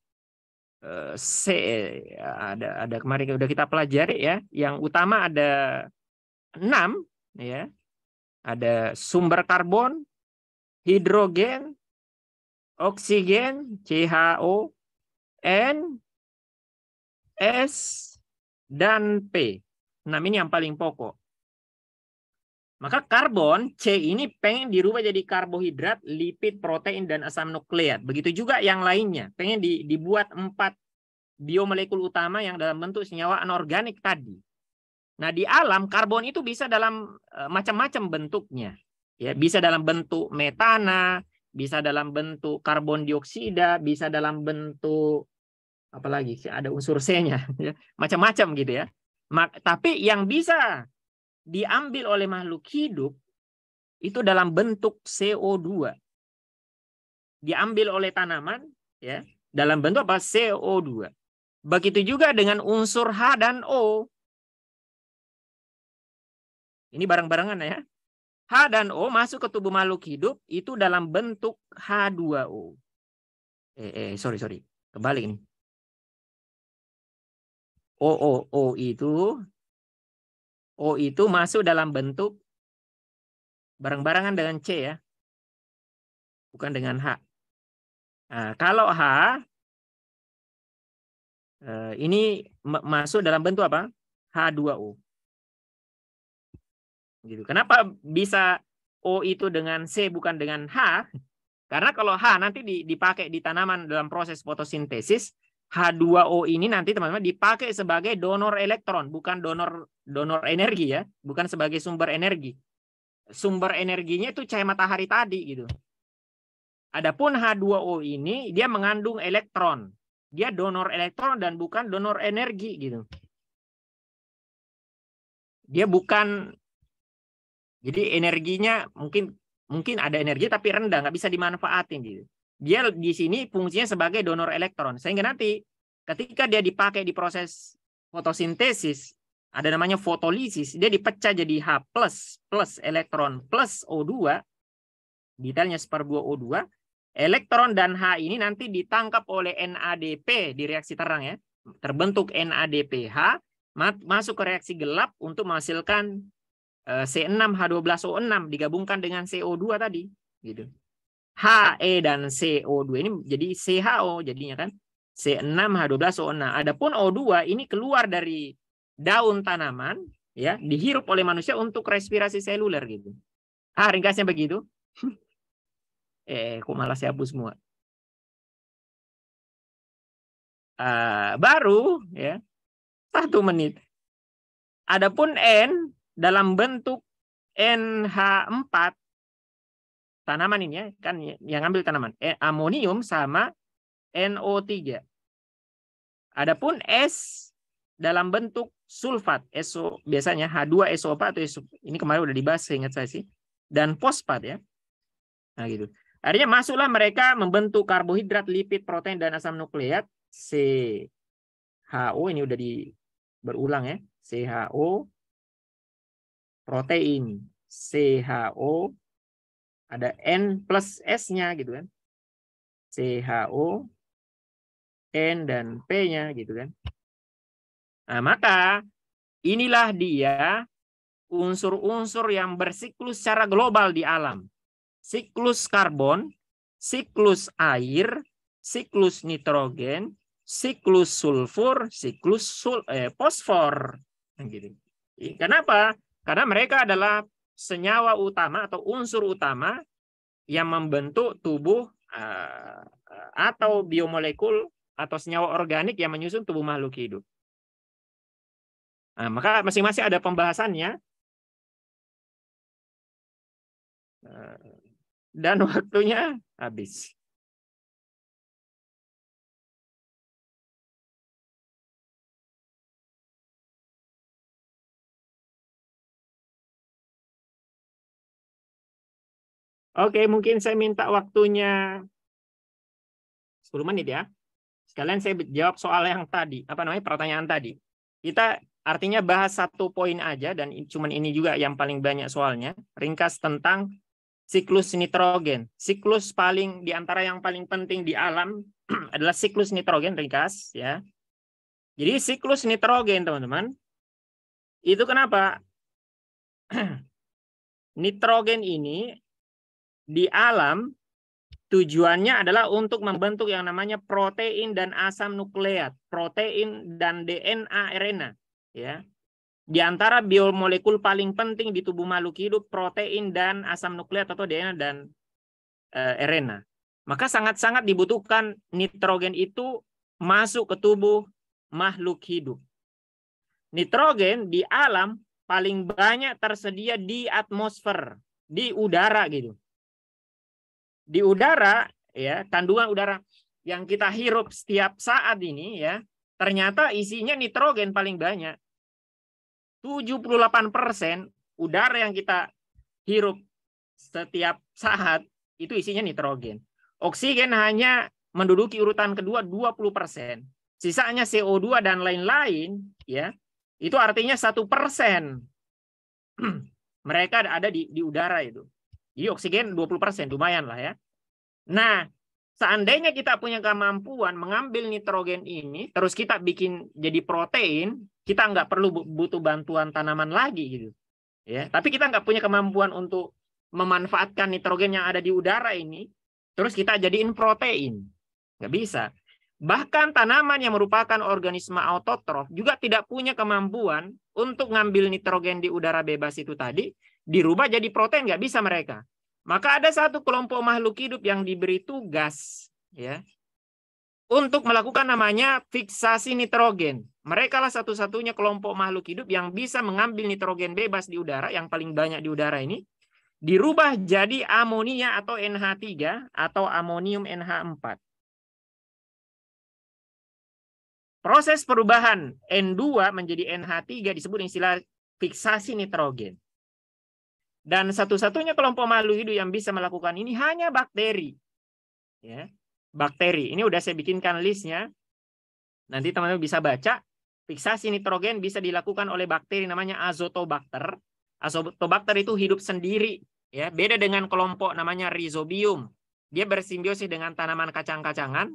ada kemarin udah kita pelajari ya. Yang utama ada 6 ya. Ada sumber karbon, hidrogen, oksigen, CHO, N, S, dan P. 6 ini yang paling pokok. Maka karbon, C ini pengen dirubah jadi karbohidrat, lipid, protein, dan asam nukleat. Begitu juga yang lainnya. Pengen dibuat 4 biomolekul utama yang dalam bentuk senyawa anorganik tadi. Nah, di alam, karbon itu bisa dalam macam-macam bentuknya. Ya, bisa dalam bentuk metana, bisa dalam bentuk karbon dioksida, bisa dalam bentuk apalagi ada unsur C-nya, ya. Macam-macam gitu ya. Tapi yang bisa diambil oleh makhluk hidup itu dalam bentuk CO2. Diambil oleh tanaman ya dalam bentuk apa? CO2. Begitu juga dengan unsur H dan O. Ini bareng-barengan ya. H dan O masuk ke tubuh makhluk hidup itu dalam bentuk H2O. Sorry. Kebalik nih. O itu masuk dalam bentuk bareng-barengan dengan C ya. Bukan dengan H. Nah, kalau H ini masuk dalam bentuk apa? H2O. Gitu. Kenapa bisa O itu dengan C bukan dengan H? Karena kalau H nanti dipakai di tanaman dalam proses fotosintesis, H2O ini nanti teman-teman dipakai sebagai donor elektron, bukan donor energi ya, bukan sebagai sumber energi. Sumber energinya itu cahaya matahari tadi gitu. Adapun H2O ini dia mengandung elektron. Dia donor elektron dan bukan donor energi gitu. Dia bukan, jadi energinya mungkin ada energi tapi rendah, nggak bisa dimanfaatin gitu. Dia di sini fungsinya sebagai donor elektron. Sehingga nanti ketika dia dipakai di proses fotosintesis, ada namanya fotolisis, dia dipecah jadi H plus elektron plus O2, detailnya seper 2 O2, elektron dan H ini nanti ditangkap oleh NADP di reaksi terang ya. Terbentuk NADPH, masuk ke reaksi gelap untuk menghasilkan C6H12O6 digabungkan dengan CO2 tadi gitu. He dan CO2 ini jadi CHO jadinya kan. C6H12O6. Adapun O2 ini keluar dari daun tanaman ya, dihirup oleh manusia untuk respirasi seluler gitu. Ringkasnya begitu. Kok malah saya hapus semua. Baru ya 1 menit. Adapun N dalam bentuk NH4 tanaman ini ya, kan yang ambil tanaman amonium sama NO3. Adapun S dalam bentuk sulfat, SO biasanya H2SO4 atau SO, ini kemarin udah dibahas seingat saya sih, dan fosfat ya. Nah gitu. Artinya masuklah mereka membentuk karbohidrat, lipid, protein dan asam nukleat. CHO ini udah berulang ya. CHO protein, CHO ada N plus S-nya gitu kan. CHO N dan P-nya gitu kan. Nah, maka inilah dia unsur-unsur yang bersiklus secara global di alam. Siklus karbon, siklus air, siklus nitrogen, siklus sulfur, siklus fosfor. Gitu. Kenapa? Karena mereka adalah senyawa utama atau unsur utama yang membentuk tubuh atau biomolekul atau senyawa organik yang menyusun tubuh makhluk hidup. Nah, maka masing-masing ada pembahasannya. Dan waktunya habis. Oke, mungkin saya minta waktunya 10 menit ya. Sekalian saya jawab soal yang tadi, pertanyaan tadi. Kita artinya bahas 1 poin aja dan cuman ini juga yang paling banyak soalnya. Ringkas tentang siklus nitrogen. Siklus di antara yang paling penting di alam adalah siklus nitrogen, ringkas ya. Jadi siklus nitrogen, teman-teman, itu kenapa? Nitrogen ini di alam tujuannya adalah untuk membentuk yang namanya protein dan asam nukleat, protein dan DNA RNA, ya. Di antara biomolekul paling penting di tubuh makhluk hidup, protein dan asam nukleat atau DNA dan RNA. Maka sangat-sangat dibutuhkan nitrogen itu masuk ke tubuh makhluk hidup. Nitrogen di alam paling banyak tersedia di atmosfer, di udara gitu. di udara ya, kandungan udara yang kita hirup setiap saat ini ya, ternyata isinya nitrogen paling banyak. 78% udara yang kita hirup setiap saat itu isinya nitrogen. Oksigen hanya menduduki urutan kedua 20%. Sisanya CO2 dan lain-lain ya. Itu artinya 1%. Mereka ada di udara itu. Jadi oksigen 20%, lumayan lah ya. Nah, seandainya kita punya kemampuan mengambil nitrogen ini, terus kita bikin jadi protein, kita nggak perlu butuh bantuan tanaman lagi gitu. Ya, tapi kita nggak punya kemampuan untuk memanfaatkan nitrogen yang ada di udara ini, terus kita jadiin protein. Nggak bisa. Bahkan tanaman yang merupakan organisme autotrof juga tidak punya kemampuan untuk ngambil nitrogen di udara bebas itu tadi, dirubah jadi protein, nggak bisa mereka. Maka ada satu kelompok makhluk hidup yang diberi tugas ya untuk melakukan namanya fiksasi nitrogen. Mereka lah satu-satunya kelompok makhluk hidup yang bisa mengambil nitrogen bebas di udara, yang paling banyak di udara ini, dirubah jadi amonia atau NH3 atau amonium NH4. Proses perubahan N2 menjadi NH3 disebut istilah fiksasi nitrogen. Dan satu-satunya kelompok makhluk hidup yang bisa melakukan ini hanya bakteri. Ya, bakteri. Ini udah saya bikinkan listnya. Nanti teman-teman bisa baca. Fiksasi nitrogen bisa dilakukan oleh bakteri namanya Azotobacter. Azotobacter itu hidup sendiri. Ya, beda dengan kelompok namanya Rhizobium. Dia bersimbiosis dengan tanaman kacang-kacangan.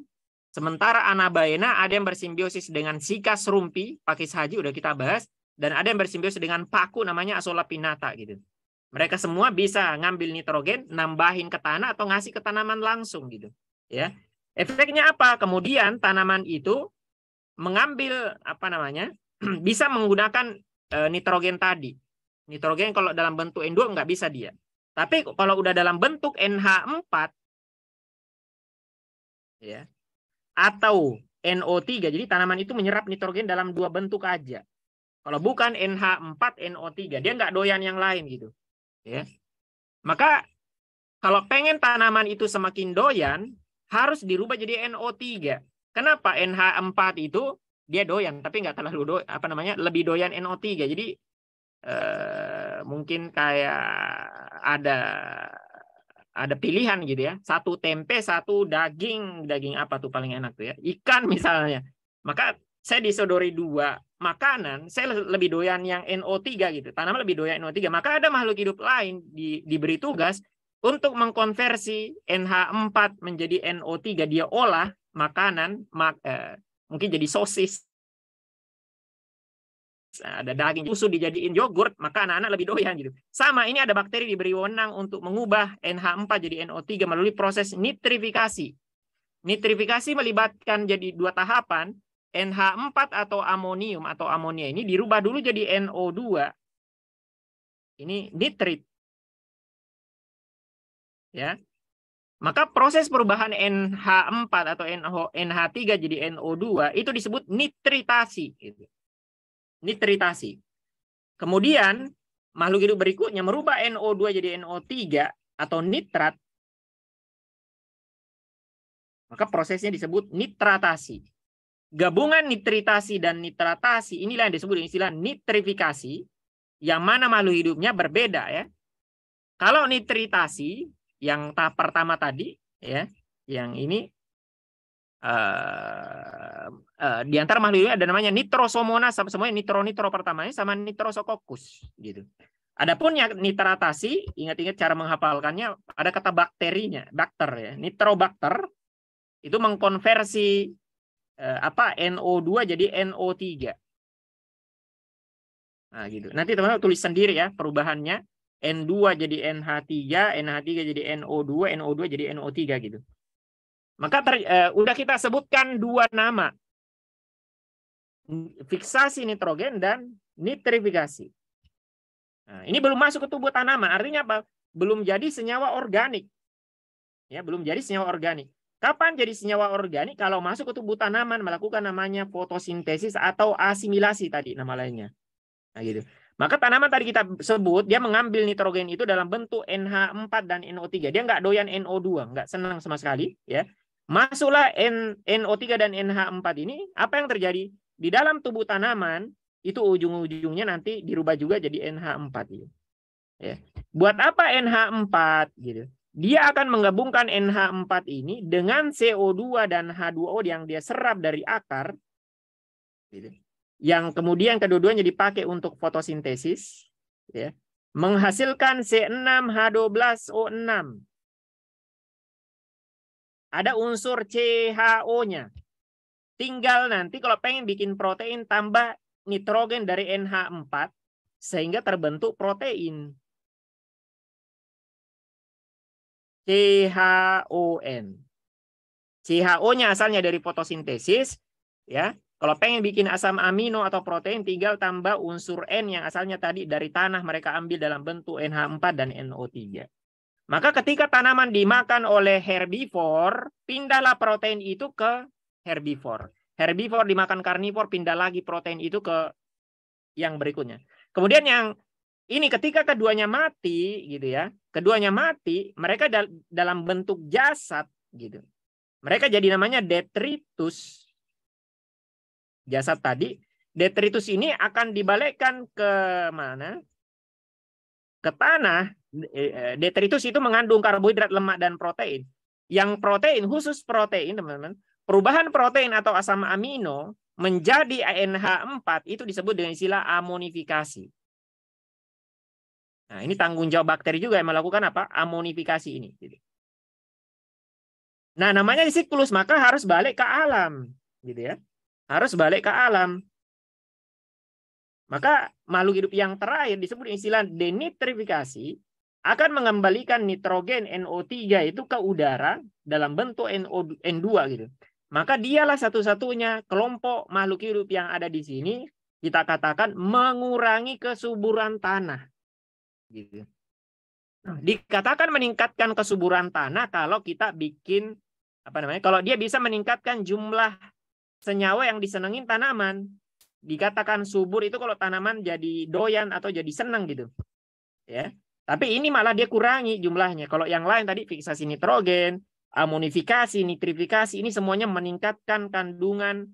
Sementara Anabaena ada yang bersimbiosis dengan Sikas rumpi, Pakis haji udah kita bahas. Dan ada yang bersimbiosis dengan paku namanya Asolapinata gitu. Mereka semua bisa ngambil nitrogen, nambahin ke tanah atau ngasih ke tanaman langsung gitu. Ya, efeknya apa? Kemudian tanaman itu mengambil apa namanya? Bisa menggunakan nitrogen tadi. Nitrogen kalau dalam bentuk N2 nggak bisa dia. Tapi kalau udah dalam bentuk NH4 ya atau NO3, jadi tanaman itu menyerap nitrogen dalam dua bentuk aja. Kalau bukan NH4, NO3, dia nggak doyan yang lain gitu. Ya. Maka kalau pengen tanaman itu semakin doyan, harus dirubah jadi NO3. Kenapa? NH4 itu dia doyan, tapi nggak terlalu lebih doyan NO3. Jadi mungkin kayak ada pilihan gitu ya. Satu tempe, satu daging apa tuh paling enak tuh ya? Ikan misalnya. Maka saya disodori dua makanan, saya lebih doyan yang NO3 gitu. Tanaman lebih doyan NO3. Maka ada makhluk hidup lain diberi tugas untuk mengkonversi NH4 menjadi NO3. Dia olah makanan, mungkin jadi sosis, ada daging, susu dijadiin yogurt, maka anak-anak lebih doyan gitu. Sama, ini ada bakteri diberi wewenang untuk mengubah NH4 jadi NO3 melalui proses nitrifikasi. Nitrifikasi melibatkan jadi dua tahapan. NH4 atau amonium atau amonia ini dirubah dulu jadi NO2. Ini nitrit. Ya. Maka proses perubahan NH4 atau NH3 jadi NO2 itu disebut nitritasi gitu. Nitritasi. Kemudian makhluk hidup berikutnya merubah NO2 jadi NO3 atau nitrat. Maka prosesnya disebut nitratasi. Gabungan nitritasi dan nitratasi inilah yang disebut istilah nitrifikasi, yang mana makhluk hidupnya berbeda ya. Kalau nitritasi yang tahap pertama tadi ya, yang ini di antara makhluk hidup ada namanya Nitrosomonas, semuanya nitro pertamanya sama Nitrosococcus gitu. Adapun yang nitratasi, ingat-ingat cara menghafalkannya, ada kata bakterinya, bakter ya. Nitrobacter itu mengkonversi NO2 jadi NO3. Nah, gitu. Nanti teman-teman tulis sendiri ya perubahannya. N2 jadi NH3, NH3 jadi NO2, NO2 jadi NO3 gitu. Maka udah kita sebutkan dua nama. Fiksasi nitrogen dan nitrifikasi. Nah, ini belum masuk ke tubuh tanaman. Artinya apa? Belum jadi senyawa organik. Ya, belum jadi senyawa organik. Kapan jadi senyawa organik? Kalau masuk ke tubuh tanaman melakukan namanya fotosintesis atau asimilasi tadi nama lainnya. Nah, gitu. Maka tanaman tadi kita sebut, dia mengambil nitrogen itu dalam bentuk NH4 dan NO3. Dia nggak doyan NO2, nggak senang sama sekali. Ya. Masuklah NO3 dan NH4 ini, apa yang terjadi? Di dalam tubuh tanaman, itu ujung-ujungnya nanti dirubah juga jadi NH4. Gitu. Ya. Buat apa NH4? Gitu. Dia akan menggabungkan NH4 ini dengan CO2 dan H2O yang dia serap dari akar. Gitu. Yang kemudian kedua-duanya dipakai untuk fotosintesis, ya, menghasilkan C6H12O6. Ada unsur CHO-nya. Tinggal nanti kalau pengen bikin protein, tambah nitrogen dari NH4, sehingga terbentuk protein. CHON. CHO-nya asalnya dari fotosintesis, ya. Kalau pengen bikin asam amino atau protein, tinggal tambah unsur N yang asalnya tadi dari tanah mereka ambil dalam bentuk NH4 dan NO3. Maka ketika tanaman dimakan oleh herbivore, pindahlah protein itu ke herbivore. Herbivore dimakan karnivor, pindah lagi protein itu ke yang berikutnya. Kemudian yang ini ketika keduanya mati, gitu ya, keduanya mati, mereka dalam bentuk jasad, gitu. Mereka jadi namanya detritus. Jasad tadi, detritus ini akan dibalikkan ke mana? Ke tanah. Detritus itu mengandung karbohidrat, lemak, dan protein. Yang protein, khusus protein, teman-teman, perubahan protein atau asam amino menjadi NH4 itu disebut dengan istilah amonifikasi. Nah, ini tanggung jawab bakteri juga yang melakukan apa? Amonifikasi ini. Nah, namanya siklus, maka harus balik ke alam, gitu ya. Harus balik ke alam. Maka makhluk hidup yang terakhir disebut istilah denitrifikasi akan mengembalikan nitrogen NO3 itu ke udara dalam bentuk N2 gitu. Maka dialah satu-satunya kelompok makhluk hidup yang ada di sini kita katakan mengurangi kesuburan tanah. Gitu. Nah, dikatakan meningkatkan kesuburan tanah kalau kita bikin kalau dia bisa meningkatkan jumlah senyawa yang disenengin tanaman. Dikatakan subur itu kalau tanaman jadi doyan atau jadi senang gitu. Ya. Tapi ini malah dia kurangi jumlahnya. Kalau yang lain tadi fiksasi nitrogen, amonifikasi, nitrifikasi, ini semuanya meningkatkan kandungan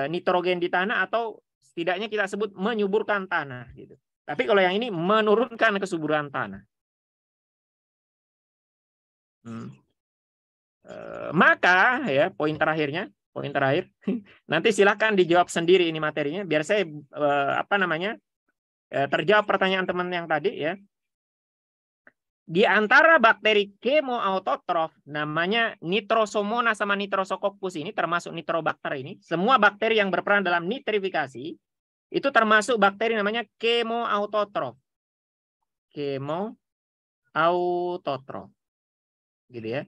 nitrogen di tanah atau setidaknya kita sebut menyuburkan tanah gitu. Tapi kalau yang ini menurunkan kesuburan tanah. Maka ya poin terakhir nanti silahkan dijawab sendiri ini materinya biar saya terjawab pertanyaan teman yang tadi ya. Di antara bakteri kemoautotrof namanya Nitrosomonas sama Nitrosococcus ini termasuk Nitrobacter ini, semua bakteri yang berperan dalam nitrifikasi itu termasuk bakteri namanya kemoautotrof. Kemoautotrof. Gitu ya.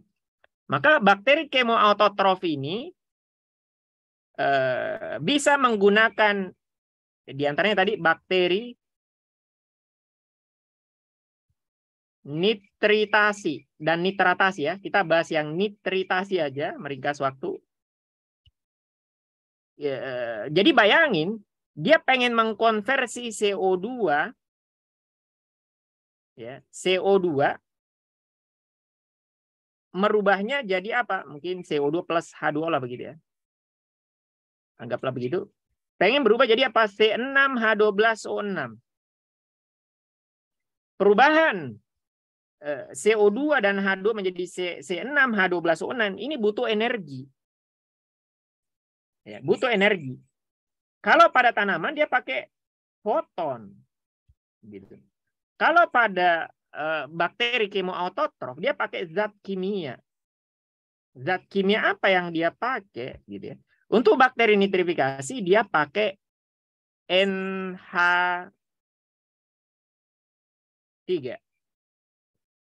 Maka bakteri kemoautotrof ini bisa menggunakan di antaranya tadi bakteri nitritasi dan nitratasi ya. Kita bahas yang nitritasi aja, meringkas waktu. Ya, jadi bayangin, dia pengen mengkonversi CO2 ya, CO2 merubahnya jadi apa? Mungkin CO2 plus H2O lah begitu ya. Anggaplah begitu. Pengen berubah jadi apa? C6H12O6. Perubahan CO2 dan H2 menjadi C6H12O6 ini butuh energi. Ya, butuh energi. Kalau pada tanaman dia pakai foton. Gitu. Kalau pada bakteri kemoautotrof dia pakai zat kimia. Zat kimia apa yang dia pakai gitu ya. Untuk bakteri nitrifikasi dia pakai NH3.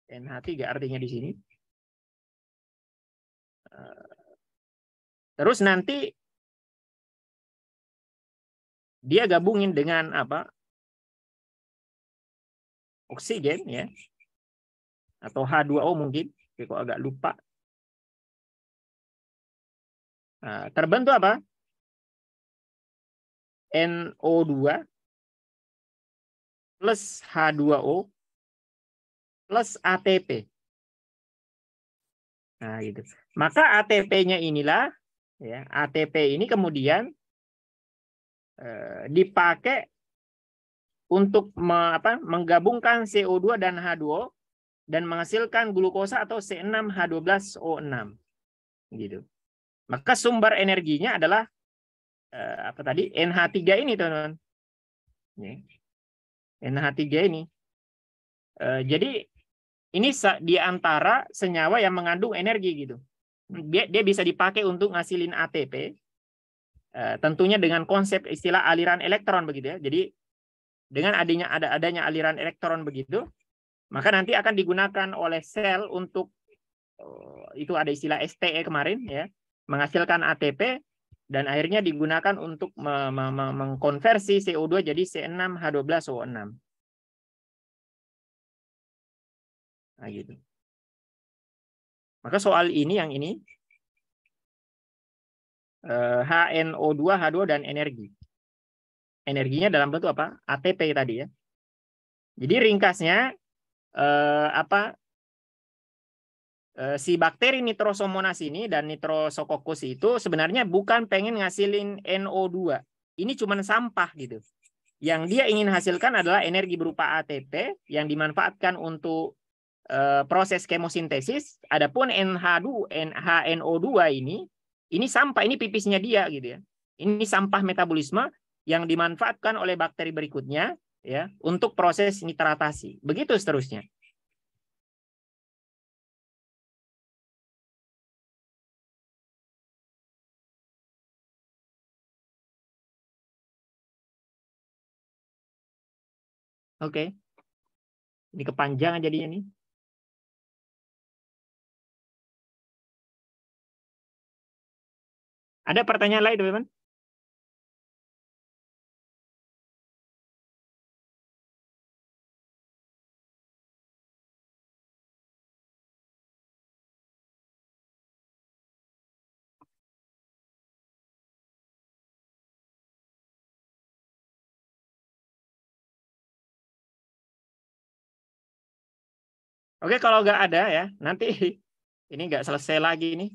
NH3 artinya di sini. Terus nanti dia gabungin dengan apa? Oksigen ya. Atau H2O mungkin. Kok agak lupa. Nah, terbentuk apa? NO2 plus H2O plus ATP. Nah, gitu. Maka ATP-nya inilah, ya, ATP ini kemudian dipakai untuk menggabungkan CO2 dan H2O dan menghasilkan glukosa atau C6H12O6. Gitu. Maka sumber energinya adalah NH3 ini, teman-teman. NH3 ini. Jadi ini di antara senyawa yang mengandung energi gitu. Dia bisa dipakai untuk ngasilin ATP. Tentunya dengan konsep istilah aliran elektron begitu ya. Jadi dengan adanya aliran elektron begitu, maka nanti akan digunakan oleh sel untuk itu ada istilah STE kemarin ya, menghasilkan ATP dan akhirnya digunakan untuk mengkonversi CO2 jadi C6H12O6. Nah, gitu. Maka soal ini yang ini HNO2, H2 dan energi. Energinya dalam bentuk apa? ATP tadi ya. Jadi ringkasnya si bakteri Nitrosomonas ini dan Nitrosococcus itu sebenarnya bukan pengen ngasilin NO2. Ini cuma sampah gitu. Yang dia ingin hasilkan adalah energi berupa ATP yang dimanfaatkan untuk proses kemosintesis. Adapun HNO2 ini sampah, ini pipisnya dia gitu ya. Ini sampah metabolisme yang dimanfaatkan oleh bakteri berikutnya ya untuk proses nitratasi. Begitu seterusnya. Oke. Ini kepanjangan jadinya nih. Ada pertanyaan lain, teman-teman? Oke, kalau nggak ada ya, nanti ini nggak selesai lagi nih.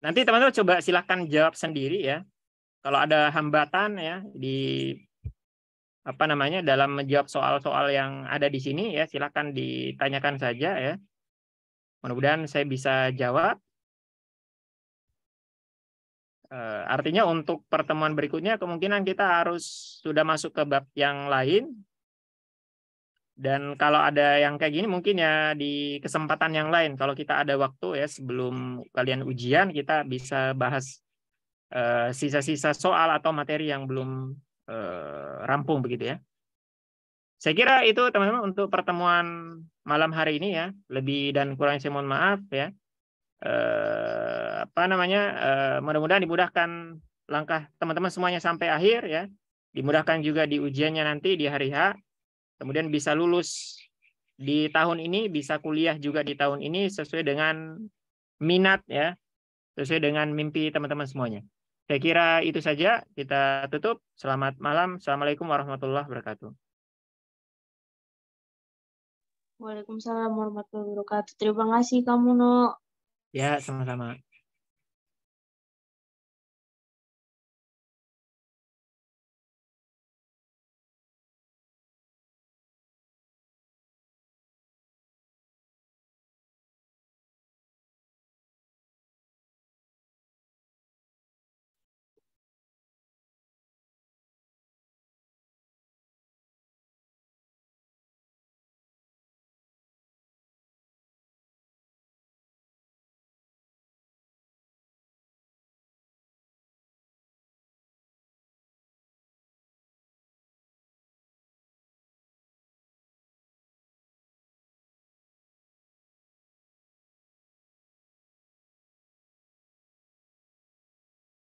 Nanti teman-teman coba silahkan jawab sendiri ya. Kalau ada hambatan ya di dalam menjawab soal-soal yang ada di sini ya, silahkan ditanyakan saja ya. Mudah-mudahan saya bisa jawab. Artinya untuk pertemuan berikutnya kemungkinan kita harus sudah masuk ke bab yang lain. Dan kalau ada yang kayak gini mungkin ya di kesempatan yang lain. Kalau kita ada waktu ya sebelum kalian ujian kita bisa bahas sisa-sisa soal atau materi yang belum rampung begitu ya. Saya kira itu teman-teman untuk pertemuan malam hari ini ya. Lebih dan kurang saya mohon maaf ya. Mudah-mudahan dimudahkan langkah teman-teman semuanya sampai akhir ya. Dimudahkan juga di ujiannya nanti di hari H. Kemudian bisa lulus di tahun ini, bisa kuliah juga di tahun ini sesuai dengan minat ya, sesuai dengan mimpi teman-teman semuanya. Saya kira itu saja, kita tutup. Selamat malam. Assalamualaikum warahmatullahi wabarakatuh. Waalaikumsalam warahmatullahi wabarakatuh. Terima kasih kamu, No. Ya, sama-sama.